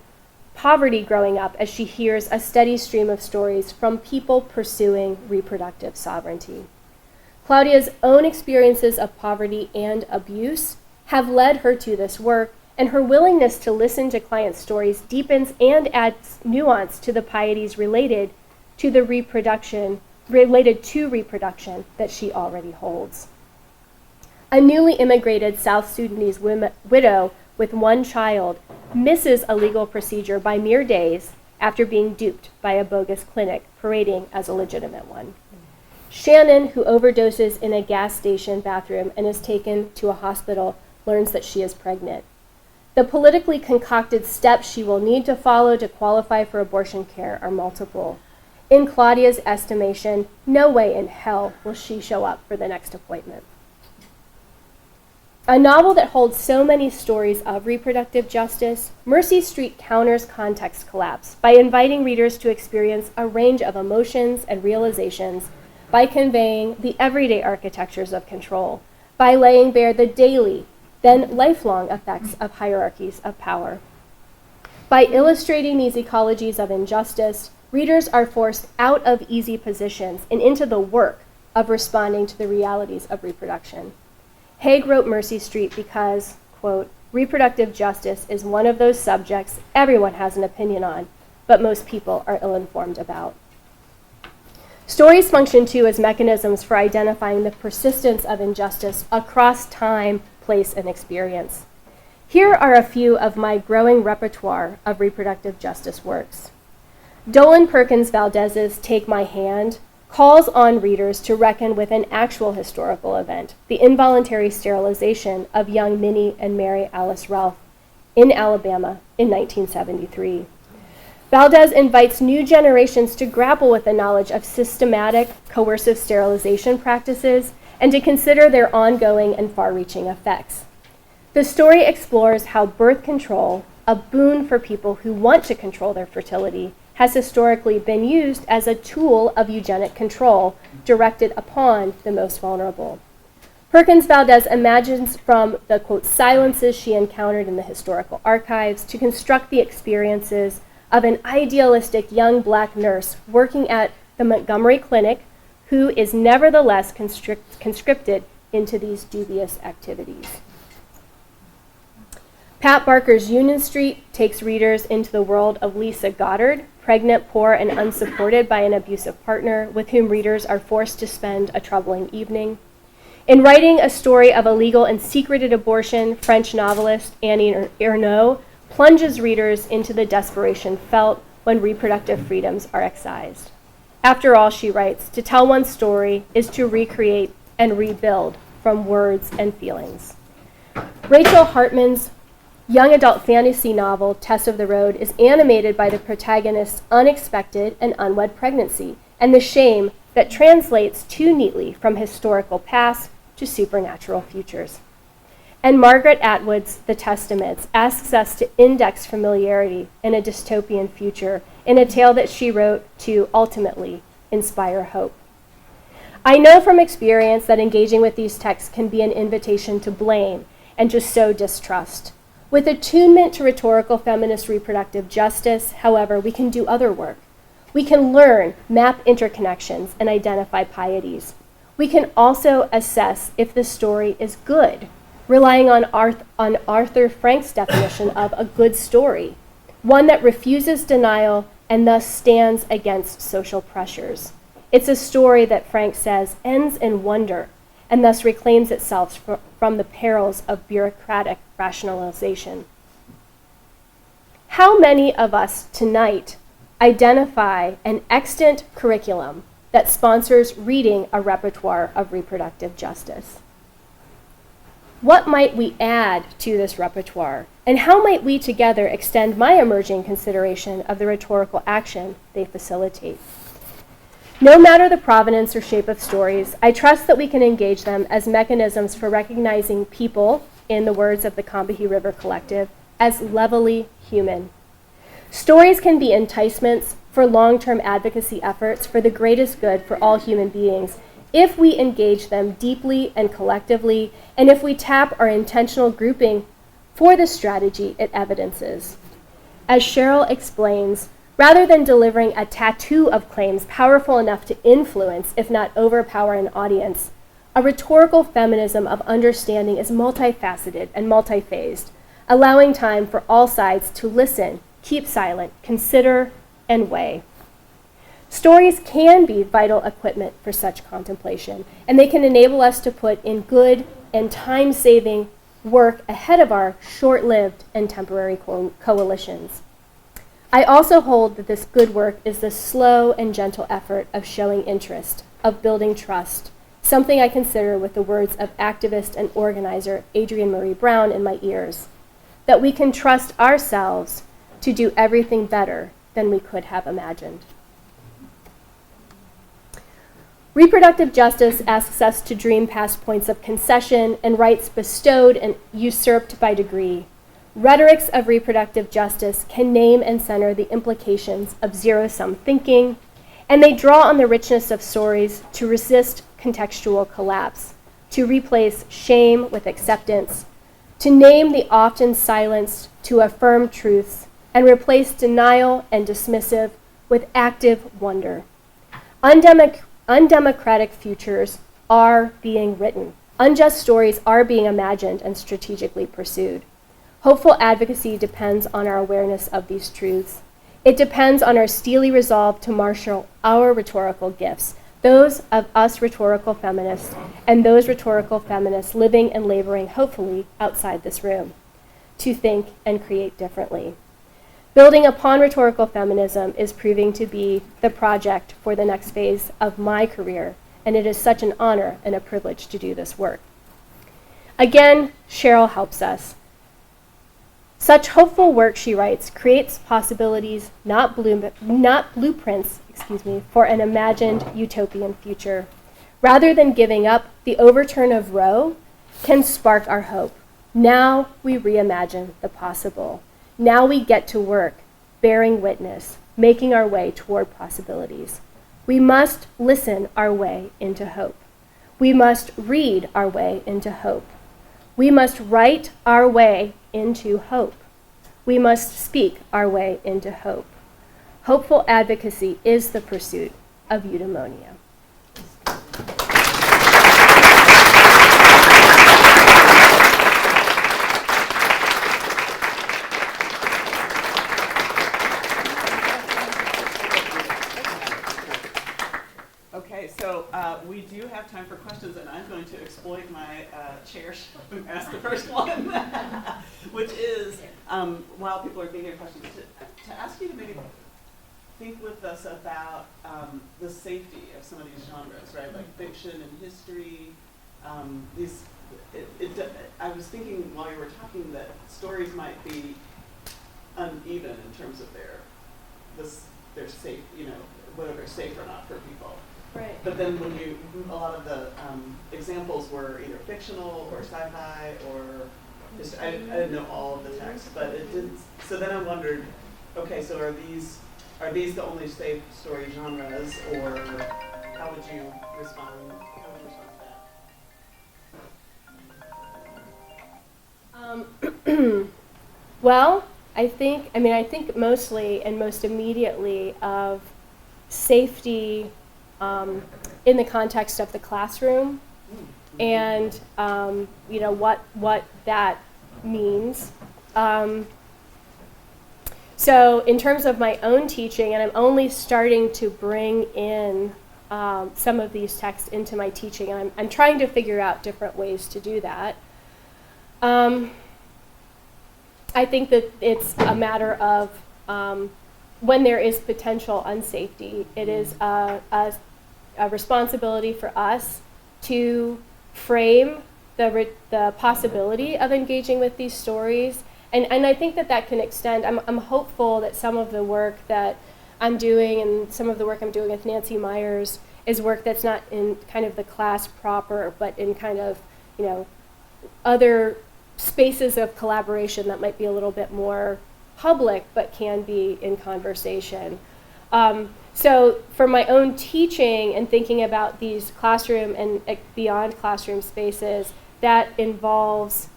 poverty growing up as she hears a steady stream of stories from people pursuing reproductive sovereignty. Claudia's own experiences of poverty and abuse have led her to this work, and her willingness to listen to clients' stories deepens and adds nuance to the pieties related to reproduction that she already holds. A newly immigrated South Sudanese widow with one child misses a legal procedure by mere days after being duped by a bogus clinic parading as a legitimate one. Shannon, who overdoses in a gas station bathroom and is taken to a hospital, learns that she is pregnant. The politically concocted steps she will need to follow to qualify for abortion care are multiple. In Claudia's estimation, no way in hell will she show up for the next appointment. A novel that holds so many stories of reproductive justice, Mercy Street counters context collapse by inviting readers to experience a range of emotions and realizations by conveying the everyday architectures of control, by laying bare the daily, then lifelong effects of hierarchies of power. By illustrating these ecologies of injustice, readers are forced out of easy positions and into the work of responding to the realities of reproduction. Haig wrote Mercy Street because, quote, reproductive justice is one of those subjects everyone has an opinion on, but most people are ill-informed about. Stories function too as mechanisms for identifying the persistence of injustice across time, place, and experience. Here are a few of my growing repertoire of reproductive justice works. Dolan Perkins Valdez's Take My Hand calls on readers to reckon with an actual historical event, the involuntary sterilization of young Minnie and Mary Alice Ralph in Alabama in 1973. Valdez invites new generations to grapple with the knowledge of systematic, coercive sterilization practices and to consider their ongoing and far-reaching effects. The story explores how birth control, a boon for people who want to control their fertility, has historically been used as a tool of eugenic control directed upon the most vulnerable. Perkins Valdez imagines from the, quote, silences she encountered in the historical archives to construct the experiences of an idealistic young Black nurse working at the Montgomery Clinic who is nevertheless conscripted into these dubious activities. Pat Barker's Union Street takes readers into the world of Lisa Goddard, pregnant, poor, and unsupported by an abusive partner with whom readers are forced to spend a troubling evening. In writing a story of a legal and secreted abortion, French novelist Annie Ernaux plunges readers into the desperation felt when reproductive freedoms are excised. After all, she writes, to tell one's story is to recreate and rebuild from words and feelings. Rachel Hartman's young adult fantasy novel, Test of the Road, is animated by the protagonist's unexpected and unwed pregnancy and the shame that translates too neatly from historical past to supernatural futures. And Margaret Atwood's The Testaments asks us to index familiarity in a dystopian future in a tale that she wrote to ultimately inspire hope. I know from experience that engaging with these texts can be an invitation to blame and to sow distrust. With attunement to rhetorical feminist reproductive justice, however, we can do other work. We can learn, map interconnections, and identify pieties. We can also assess if the story is good, relying on Arthur Frank's definition of a good story, one that refuses denial and thus stands against social pressures. It's a story that Frank says ends in wonder and thus reclaims itself from the perils of bureaucratic rationalization. How many of us tonight identify an extant curriculum that sponsors reading a repertoire of reproductive justice? What might we add to this repertoire, and how might we together extend my emerging consideration of the rhetorical action they facilitate? No matter the provenance or shape of stories, I trust that we can engage them as mechanisms for recognizing people, in the words of the Combahee River Collective, as levelly human. Stories can be enticements for long-term advocacy efforts for the greatest good for all human beings if we engage them deeply and collectively, and if we tap our intentional grouping for the strategy it evidences. As Cheryl explains, rather than delivering a tattoo of claims powerful enough to influence, if not overpower, an audience, a rhetorical feminism of understanding is multifaceted and multi-phased, allowing time for all sides to listen, keep silent, consider, and weigh. Stories can be vital equipment for such contemplation, and they can enable us to put in good and time-saving work ahead of our short-lived and temporary coalitions. I also hold that this good work is the slow and gentle effort of showing interest, of building trust, something I consider, with the words of activist and organizer Adrienne Marie Brown in my ears, that we can trust ourselves to do everything better than we could have imagined. Reproductive justice asks us to dream past points of concession and rights bestowed and usurped by degree. Rhetorics of reproductive justice can name and center the implications of zero-sum thinking, and they draw on the richness of stories to resist contextual collapse, to replace shame with acceptance, to name the often silenced, to affirm truths, and replace denial and dismissive with active wonder. Undemocratic futures are being written. Unjust stories are being imagined and strategically pursued. Hopeful advocacy depends on our awareness of these truths. It depends on our steely resolve to marshal our rhetorical gifts, those of us rhetorical feminists and those rhetorical feminists living and laboring, hopefully, outside this room, to think and create differently. Building upon rhetorical feminism is proving to be the project for the next phase of my career, and it is such an honor and a privilege to do this work. Again, Cheryl helps us. Such hopeful work, she writes, creates possibilities, not blueprints, for an imagined utopian future. Rather than giving up, the overturn of Roe can spark our hope. Now we reimagine the possible. Now we get to work, bearing witness, making our way toward possibilities. We must listen our way into hope. We must read our way into hope. We must write our way into hope. We must speak our way into hope. Hopeful advocacy is the pursuit of eudaimonia. Okay, so we do have time for questions, and I'm going to exploit my chair and ask the first one, which is, while people are thinking of questions, to ask you to maybe think with us about the safety of some of these genres, right? Like fiction and history. I was thinking while you were talking that stories might be uneven in terms of their safe, whether they're safe or not for people. Right. But then a lot of the examples were either fictional or sci-fi or just, I didn't know all of the text, but it did. So then I wondered, okay, so are these the only safe story genres, or how would you respond? To that? Well, I think mostly and most immediately of safety in the context of the classroom, and what that means. So in terms of my own teaching, and I'm only starting to bring in some of these texts into my teaching, and I'm trying to figure out different ways to do that. I think that it's a matter of when there is potential unsafety, it is a responsibility for us to frame the possibility of engaging with these stories. And I think that can extend. I'm hopeful that some of the work that I'm doing and some of the work I'm doing with Nancy Myers is work that's not in kind of the class proper, but in kind of, other spaces of collaboration that might be a little bit more public, but can be in conversation. So for my own teaching and thinking about these classroom and beyond classroom spaces, that involves,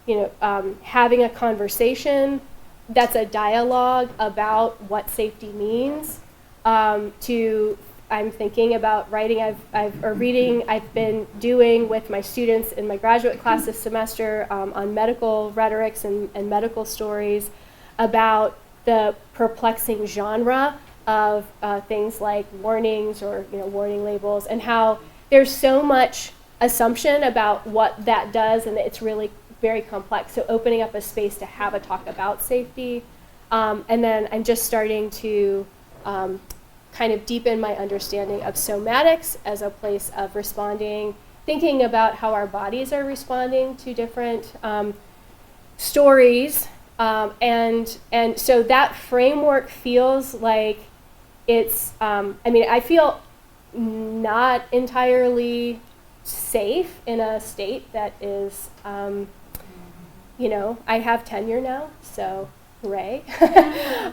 having a conversation that's a dialogue about what safety means. I'm thinking about writing, reading I've been doing with my students in my graduate class this semester on medical rhetorics and medical stories about the perplexing genre of things like warnings or warning labels, and how there's so much assumption about what that does, and it's really very complex. So opening up a space to have a talk about safety, and then I'm just starting to kind of deepen my understanding of somatics as a place of responding, thinking about how our bodies are responding to different stories, and so that framework feels like it's. I feel not entirely safe in a state that is. I have tenure now, so. Hooray.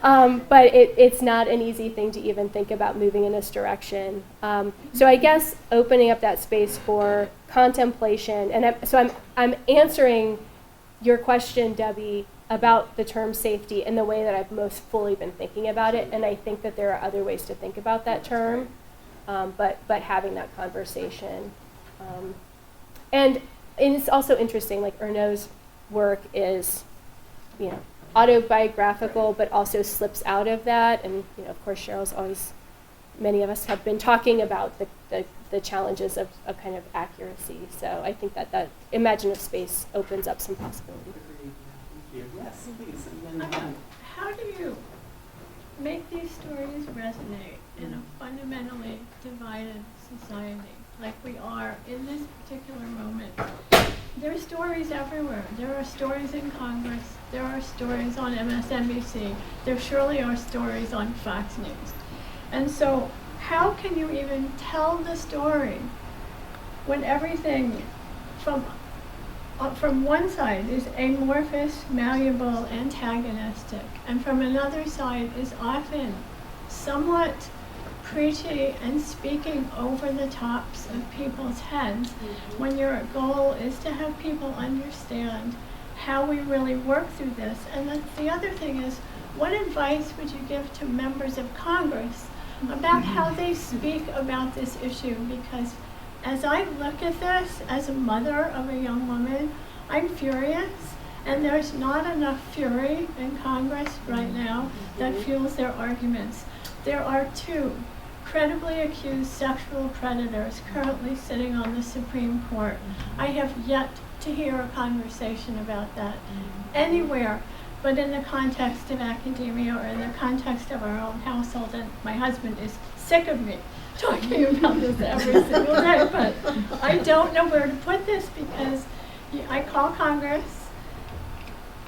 But it's not an easy thing to even think about moving in this direction. So I guess opening up that space for contemplation, and I'm answering your question, Debbie, about the term safety in the way that I've most fully been thinking about it, and I think that there are other ways to think about that term, but having that conversation. And it's also interesting, like Ernaud's work is, autobiographical, but also slips out of that. And of course, Cheryl's always. Many of us have been talking about the challenges of kind of accuracy. So I think that imaginative space opens up some possibilities. Yes, please. And then, how do you make these stories resonate in a fundamentally divided society like we are in this particular moment? There are stories everywhere. There are stories in Congress. There are stories on MSNBC. There surely are stories on Fox News. And so how can you even tell the story when everything from one side is amorphous, malleable, antagonistic, and from another side is often somewhat preachy and speaking over the tops of people's heads, when your goal is to have people understand how we really work through this. And the other thing is, what advice would you give to members of Congress about how they speak about this issue? Because as I look at this as a mother of a young woman, I'm furious, and there's not enough fury in Congress right now that fuels their arguments. There are 2 credibly accused sexual predators currently sitting on the Supreme Court. I have yet to hear a conversation about that anywhere, but in the context of academia or in the context of our own household. And my husband is sick of me talking about this every single day, but I don't know where to put this, because I call Congress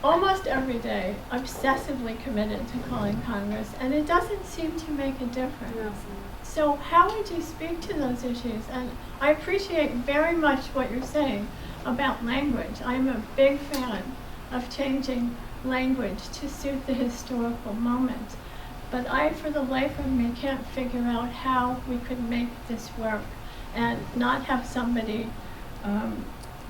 almost every day, obsessively committed to calling Congress, and it doesn't seem to make a difference. So how would you speak to those issues? And I appreciate very much what you're saying about language. I'm a big fan of changing language to suit the historical moment. But I, for the life of me, can't figure out how we could make this work and not have somebody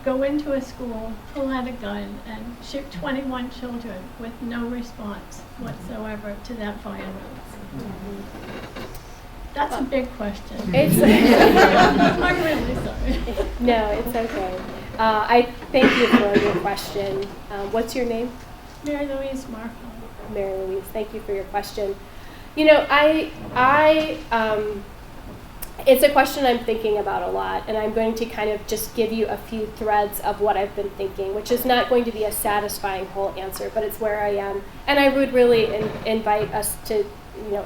go into a school, pull out a gun, and shoot 21 children with no response whatsoever to that violence. That's a big question. I'm really sorry. No, it's okay. I thank you for your question. What's your name? Mary Louise Markle. Mary Louise, thank you for your question. You know, it's a question I'm thinking about a lot, and I'm going to kind of just give you a few threads of what I've been thinking, which is not going to be a satisfying whole answer, but it's where I am. And I would really invite us to,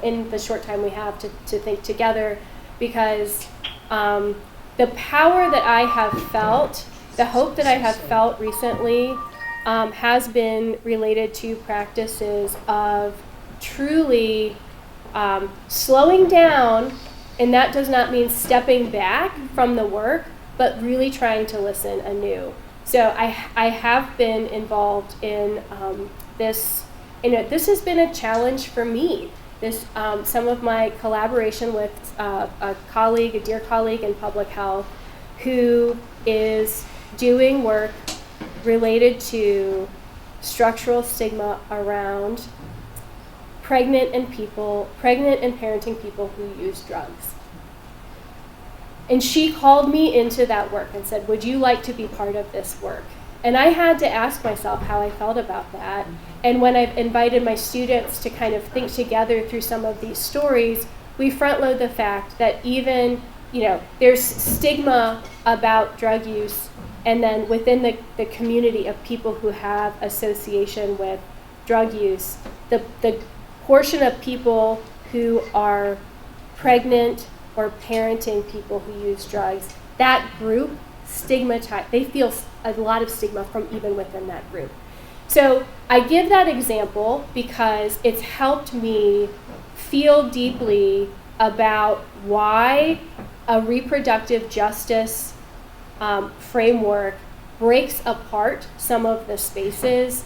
in the short time we have, to think together, because the power that I have felt, the hope that I have felt recently, has been related to practices of truly slowing down. And that does not mean stepping back from the work, but really trying to listen anew. So I have been involved in this. This has been a challenge for me. This some of my collaboration with a dear colleague in public health, who is doing work related to structural stigma around pregnant and parenting people who use drugs. And she called me into that work and said, would you like to be part of this work? And I had to ask myself how I felt about that. And when I've invited my students to kind of think together through some of these stories, we front load the fact that even, there's stigma about drug use, and then within the community of people who have association with drug use, the portion of people who are pregnant or parenting people who use drugs, that group stigmatized, they feel a lot of stigma from even within that group. So I give that example because it's helped me feel deeply about why a reproductive justice framework breaks apart some of the spaces,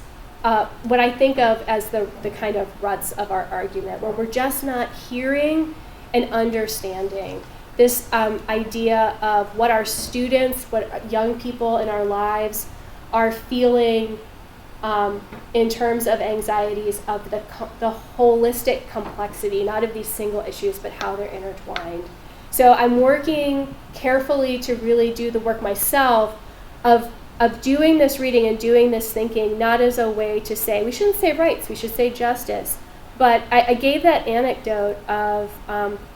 what I think of as the kind of ruts of our argument, where we're just not hearing and understanding this idea of what our students, what young people in our lives are feeling in terms of anxieties of the holistic complexity, not of these single issues, but how they're intertwined. So I'm working carefully to really do the work myself of doing this reading and doing this thinking, not as a way to say, we shouldn't say rights, we should say justice. But I gave that anecdote of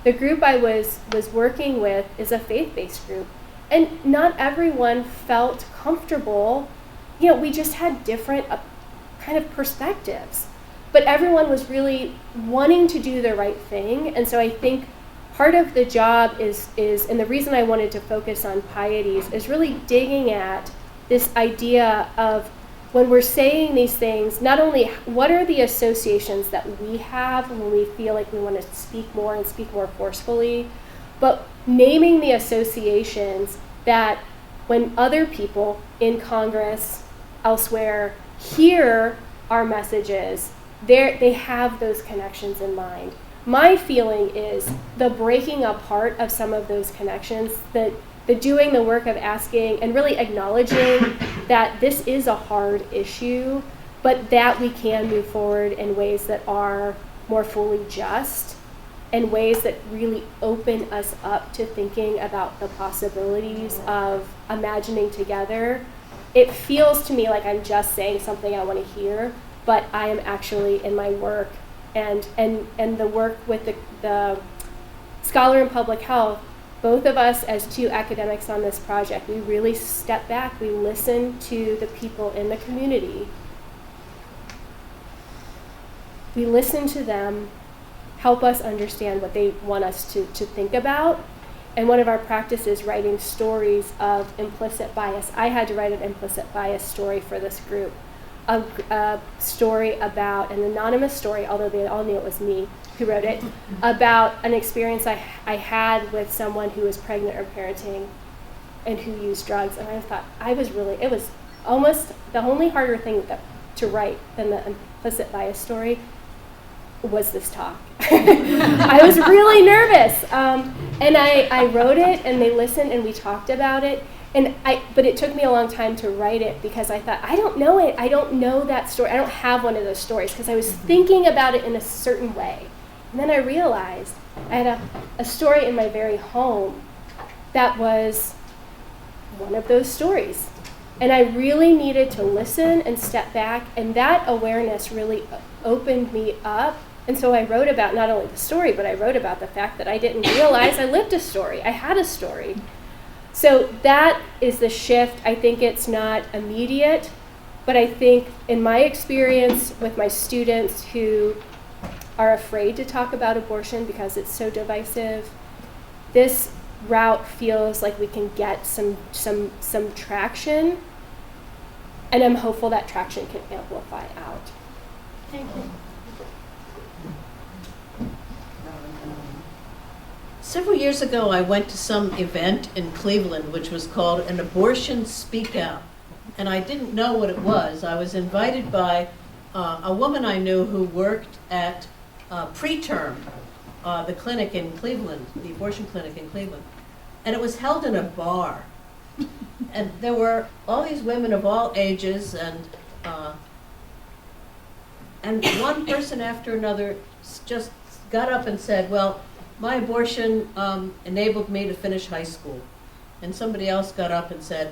the group I was working with is a faith-based group. And not everyone felt comfortable. We just had different kind of perspectives. But everyone was really wanting to do the right thing. And so I think part of the job is, and the reason I wanted to focus on pieties, is really digging at this idea of when we're saying these things, not only what are the associations that we have when we feel like we want to speak more and speak more forcefully, but naming the associations that when other people in Congress, elsewhere, hear our messages, they have those connections in mind. My feeling is the breaking apart of some of those connections, the doing the work of asking and really acknowledging that this is a hard issue, but that we can move forward in ways that are more fully just, and ways that really open us up to thinking about the possibilities of imagining together. It feels to me like I'm just saying something I want to hear, but I am actually in my work and the work with the scholar in public health. Both of us as two academics on this project, we really step back, we listen to the people in the community. We listen to them, help us understand what they want us to think about. And one of our practices is writing stories of implicit bias. I had to write an implicit bias story for this group, a story about an anonymous story, although they all knew it was me who wrote it, about an experience I had with someone who was pregnant or parenting and who used drugs. And I thought it was almost the only harder thing to write than the implicit bias story was this talk. I was really nervous. And I wrote it, and they listened, and we talked about it. But it took me a long time to write it because I thought, I don't know it. I don't know that story. I don't have one of those stories because I was thinking about it in a certain way. And then I realized I had a story in my very home that was one of those stories. And I really needed to listen and step back, and that awareness really opened me up. And so I wrote about not only the story, but I wrote about the fact that I didn't realize I lived a story. I had a story. So that is the shift. I think it's not immediate, but I think in my experience with my students who are afraid to talk about abortion because it's so divisive, this route feels like we can get some traction, and I'm hopeful that traction can amplify out. Thank you. Several years ago, I went to some event in Cleveland, which was called an Abortion Speak Out. And I didn't know what it was. I was invited by a woman I knew who worked at Preterm, the clinic in Cleveland, the abortion clinic in Cleveland. And it was held in a bar. And there were all these women of all ages, and one person after another just got up and said, well, my abortion enabled me to finish high school. And somebody else got up and said,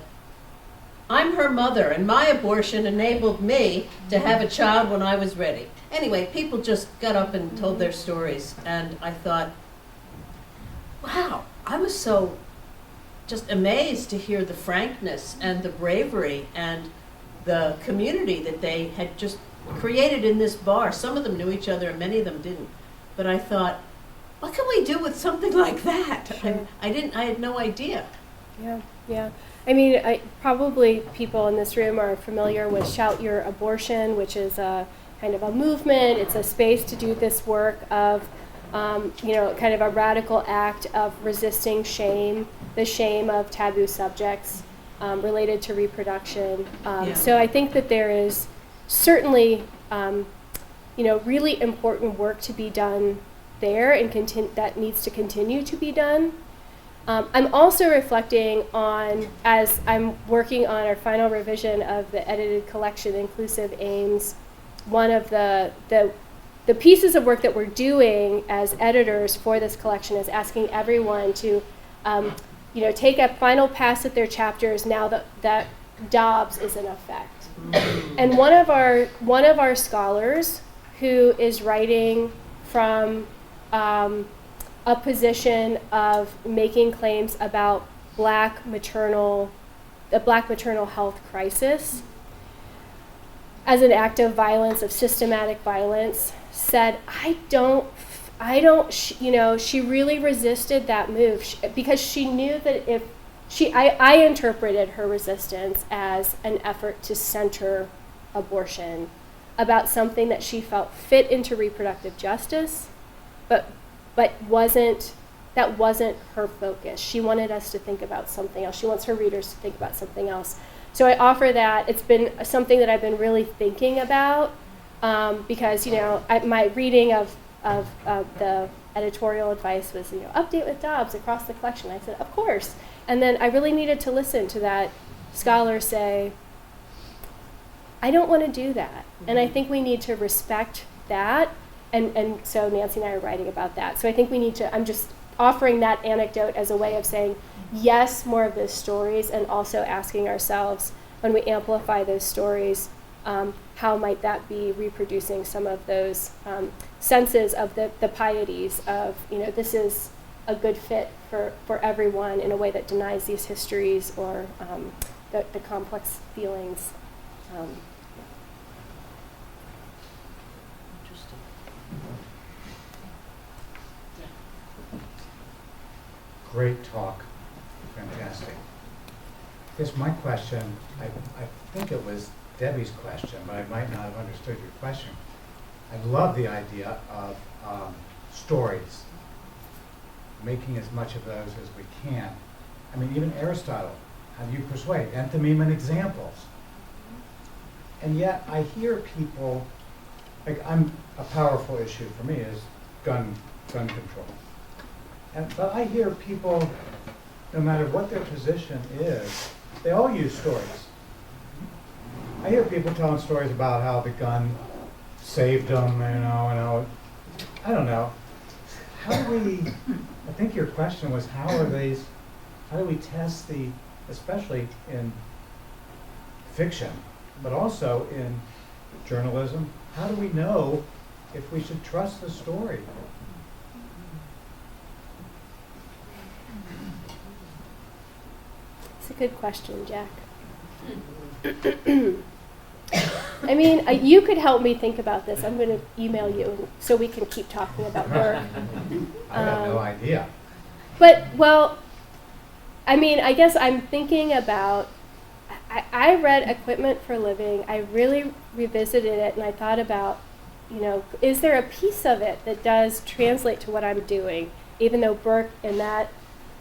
I'm her mother, and my abortion enabled me to have a child when I was ready. Anyway, people just got up and told their stories, and I thought, wow, I was so just amazed to hear the frankness and the bravery and the community that they had just created in this bar. Some of them knew each other, and many of them didn't. But I thought, what can we do with something like that? Sure. I had no idea. Yeah. I mean, probably people in this room are familiar with Shout Your Abortion, which is a kind of a movement. It's a space to do this work of, kind of a radical act of resisting shame, the shame of taboo subjects related to reproduction. So I think that there is certainly, really important work to be done there, and that needs to continue to be done. I'm also reflecting on, as I'm working on our final revision of the edited collection, Inclusive Aims, one of the pieces of work that we're doing as editors for this collection is asking everyone to, take a final pass at their chapters now that Dobbs is in effect. And one of our scholars who is writing from a position of making claims about the black maternal health crisis as an act of violence, of systematic violence, said, she really resisted that move because she knew that I interpreted her resistance as an effort to center abortion about something that she felt fit into reproductive justice, but that wasn't her focus. She wanted us to think about something else. She wants her readers to think about something else. So I offer that. It's been something that I've been really thinking about because, my reading of the editorial advice was, update with Dobbs across the collection. I said, of course. And then I really needed to listen to that scholar say, I don't want to do that. Mm-hmm. And I think we need to respect that. And so Nancy and I are writing about that. So I think we need to, I'm just offering that anecdote as a way of saying, yes, more of those stories, and also asking ourselves, when we amplify those stories, how might that be reproducing some of those senses of the pieties of, this is a good fit for everyone in a way that denies these histories or the complex feelings. Great talk, fantastic. I guess my question, I think it was Debbie's question, but I might not have understood your question. I love the idea of stories, making as much of those as we can. I mean, even Aristotle, how do you persuade? Enthymeme and examples. And yet I hear people, like a powerful issue for me is gun control. But I hear people, no matter what their position is, they all use stories. I hear people telling stories about how the gun saved them, I don't know. How do we, I think your question was how do we test especially in fiction, but also in journalism, how do we know if we should trust the story? It's a good question, Jack. I mean, you could help me think about this. I'm going to email you so we can keep talking about work. I have no idea. But, well, I mean, I guess I'm thinking about, I read Equipment for Living. I really revisited it, and I thought about, is there a piece of it that does translate to what I'm doing, even though Burke in that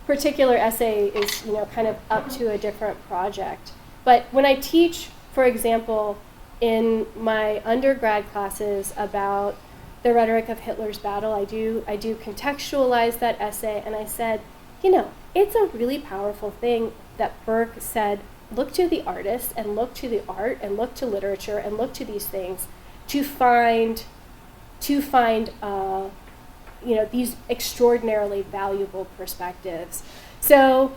particular essay is, kind of up to a different project. But when I teach, for example, in my undergrad classes about the rhetoric of Hitler's battle, I do contextualize that essay, and I said, it's a really powerful thing that Burke said, look to the artist and look to the art and look to literature and look to these things to find these extraordinarily valuable perspectives. So,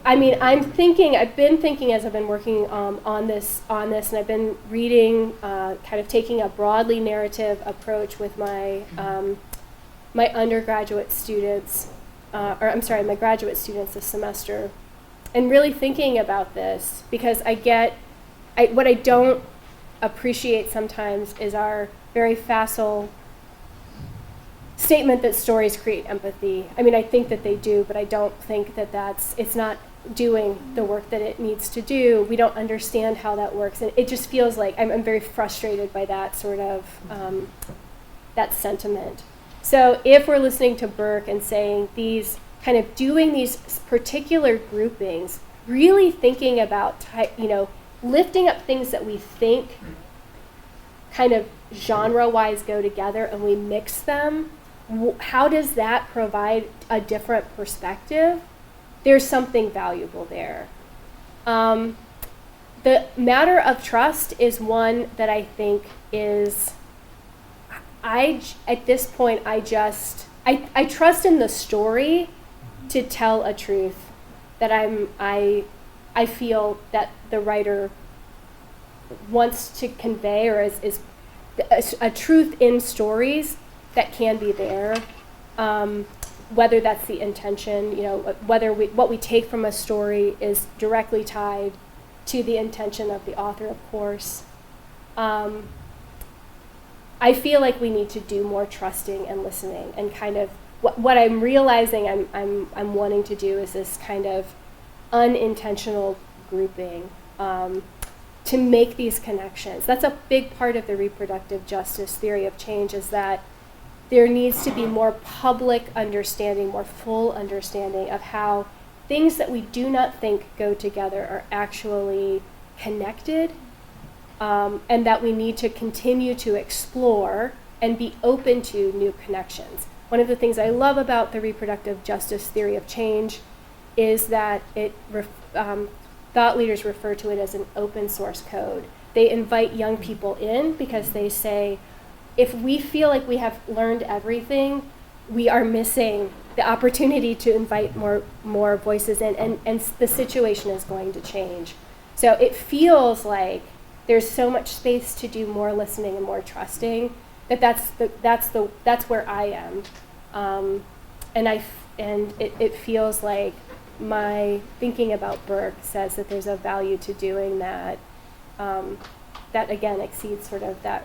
I mean, I've been thinking as I've been working on this, and I've been reading, kind of taking a broadly narrative approach with my my undergraduate students, my graduate students this semester, and really thinking about this because what I don't appreciate sometimes is our very facile statement that stories create empathy. I mean, I think that they do, but I don't think that it's not doing the work that it needs to do. We don't understand how that works. And it just feels like I'm very frustrated by that sort of, that sentiment. So if we're listening to Burke and saying doing these particular groupings, really thinking about, lifting up things that we think kind of genre-wise go together and we mix them, how does that provide a different perspective? There's something valuable there. The matter of trust is one that I think is, at this point, I trust in the story to tell a truth that I feel that the writer wants to convey, or is a truth in stories that can be there, whether that's the intention, whether what we take from a story is directly tied to the intention of the author, of course. I feel like we need to do more trusting and listening, and kind of what I'm realizing I'm wanting to do is this kind of unintentional grouping to make these connections. That's a big part of the reproductive justice theory of change, is that there needs to be more public understanding, more full understanding of how things that we do not think go together are actually connected, and that we need to continue to explore and be open to new connections. One of the things I love about the reproductive justice theory of change is that thought leaders refer to it as an open source code. They invite young people in because they say, if we feel like we have learned everything, we are missing the opportunity to invite more voices in, and the situation is going to change. So it feels like there's so much space to do more listening and more trusting, that's where I am, and it feels like my thinking about Burke says that there's a value to doing that, that again exceeds sort of that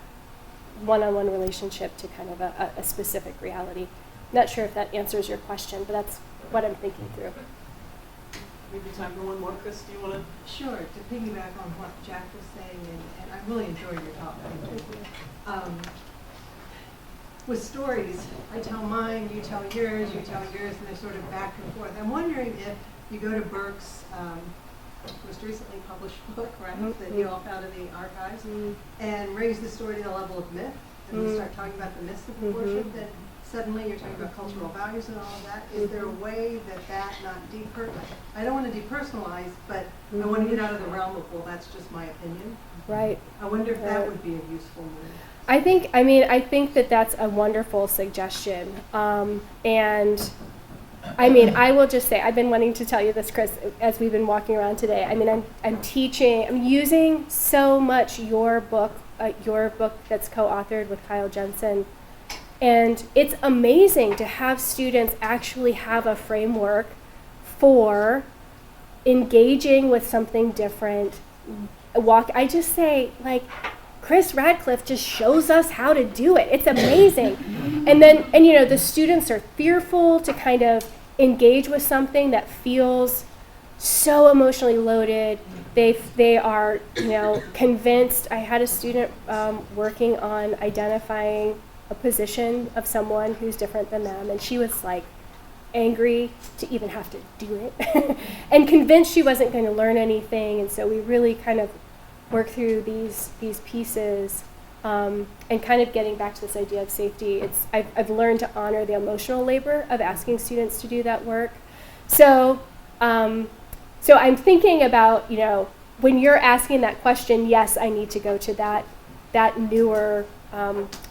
one-on-one relationship to kind of a specific reality. Not sure if that answers your question, but that's what I'm thinking through. maybe time for one more. Chris, do you want to? Sure, to piggyback on what Jack was saying, and I really enjoyed your talk. With stories, I tell mine, you tell yours, and they're sort of back and forth. I'm wondering if you go to Burke's most recently published book, right, that you all found in the archives, and raise the story to the level of myth, and we start talking about the myths of abortion, then suddenly you're talking about cultural values and all of that. Is there a way that not I don't want to depersonalize, but I want to get out of the realm of, well, that's just my opinion. Right. I wonder if that would be a useful move. I think that that's a wonderful suggestion. And I mean, I will just say, I've been wanting to tell you this, Chris, as we've been walking around today. I mean, I'm using so much your book that's co-authored with Kyle Jensen. And it's amazing to have students actually have a framework for engaging with something different. I just say, like, Chris Radcliffe just shows us how to do it. It's amazing. And the students are fearful to kind of engage with something that feels so emotionally loaded. They are, convinced. I had a student working on identifying a position of someone who's different than them, and she was like angry to even have to do it and convinced she wasn't going to learn anything. And so we really kind of work through these pieces, and kind of getting back to this idea of safety. I've learned to honor the emotional labor of asking students to do that work. So I'm thinking about, when you're asking that question, yes, I need to go to that newer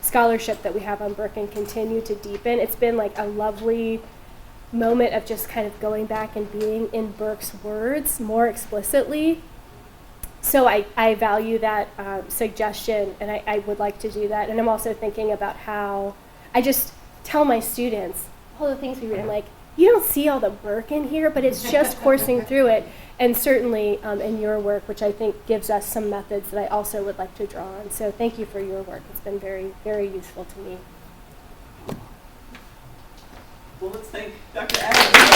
scholarship that we have on Burke and continue to deepen. It's been like a lovely moment of just kind of going back and being in Burke's words more explicitly. So I value that suggestion, and I would like to do that. And I'm also thinking about how I just tell my students all the things we read. I'm like, you don't see all the Burke in here, but it's just coursing through it. And certainly in your work, which I think gives us some methods that I also would like to draw on. So thank you for your work. It's been very, very useful to me. Well, let's thank Dr. Adams.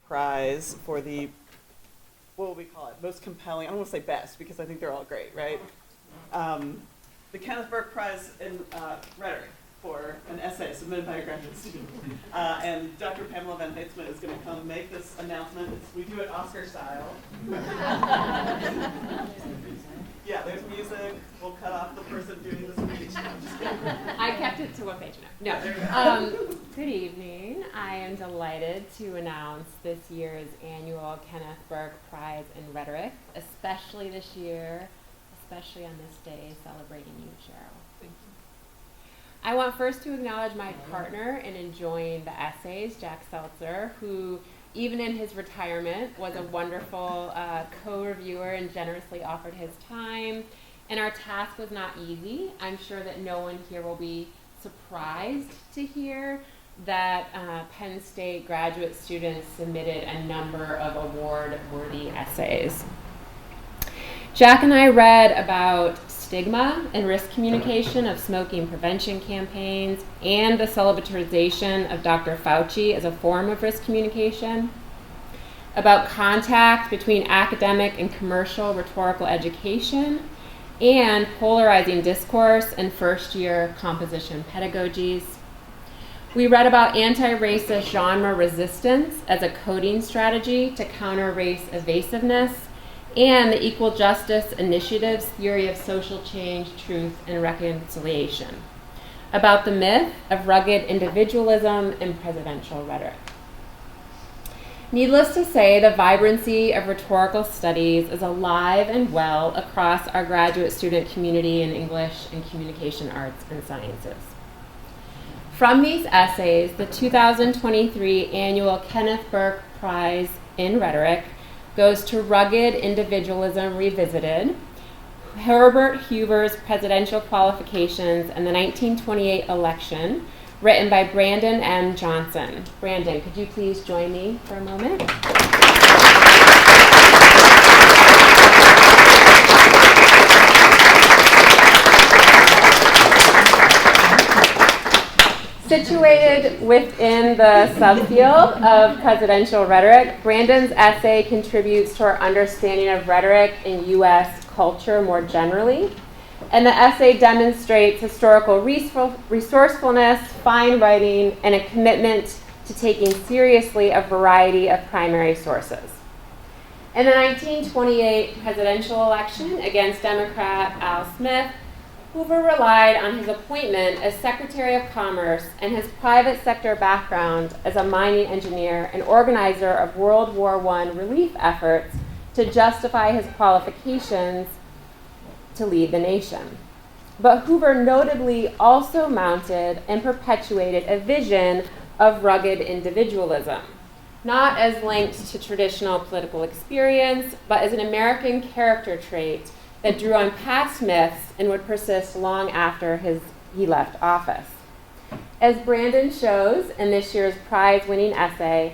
Prize for the, what would we call it, most compelling, I don't want to say best because I think they're all great, right? The Kenneth Burke Prize in Rhetoric for an essay submitted by a graduate student. And Dr. Pamela Van Heitzman is going to come make this announcement. We do it Oscar style. Yeah, there's music. We'll cut off the person doing the speech. No, I'm just kidding. I kept it to one page now. No. There you go. Good evening. I am delighted to announce this year's annual Kenneth Burke Prize in Rhetoric, especially this year, especially on this day, celebrating you, Cheryl. Thank you. I want first to acknowledge my partner in enjoying the essays, Jack Seltzer, who even in his retirement was a wonderful co-reviewer and generously offered his time. And our task was not easy. I'm sure that no one here will be surprised to hear that Penn State graduate students submitted a number of award-worthy essays. Jack and I read about stigma and risk communication of smoking prevention campaigns and the celebritization of Dr. Fauci as a form of risk communication, about contact between academic and commercial rhetorical education, and polarizing discourse and first-year composition pedagogies. We read about anti-racist genre resistance as a coding strategy to counter race evasiveness, and the Equal Justice Initiative's theory of social change, truth, and reconciliation, about the myth of rugged individualism in presidential rhetoric. Needless to say, the vibrancy of rhetorical studies is alive and well across our graduate student community in English and communication arts and sciences. From these essays, the 2023 annual Kenneth Burke Prize in Rhetoric goes to Rugged Individualism Revisited, Herbert Hoover's Presidential Qualifications and the 1928 Election, written by Brandon M. Johnson. Brandon, could you please join me for a moment? Situated within the subfield of presidential rhetoric, Brandon's essay contributes to our understanding of rhetoric in U.S. culture more generally. And the essay demonstrates historical resourcefulness, fine writing, and a commitment to taking seriously a variety of primary sources. In the 1928 presidential election against Democrat Al Smith, Hoover relied on his appointment as Secretary of Commerce and his private sector background as a mining engineer and organizer of World War I relief efforts to justify his qualifications to lead the nation. But Hoover notably also mounted and perpetuated a vision of rugged individualism, not as linked to traditional political experience, but as an American character trait that drew on past myths and would persist long after he left office. As Brandon shows in this year's prize-winning essay,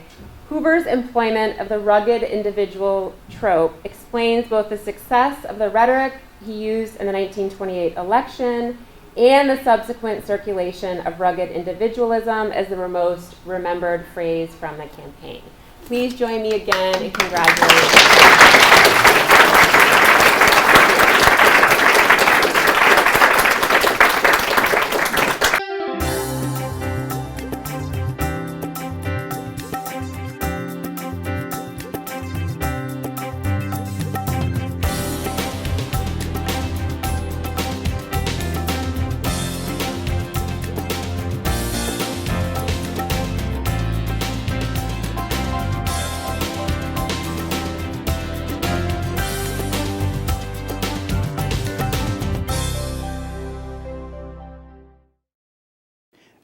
Hoover's employment of the rugged individual trope explains both the success of the rhetoric he used in the 1928 election and the subsequent circulation of rugged individualism as the most remembered phrase from the campaign. Please join me again in congratulating.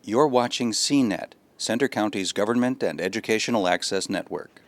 You're watching CNET, Center County's Government and Educational Access Network.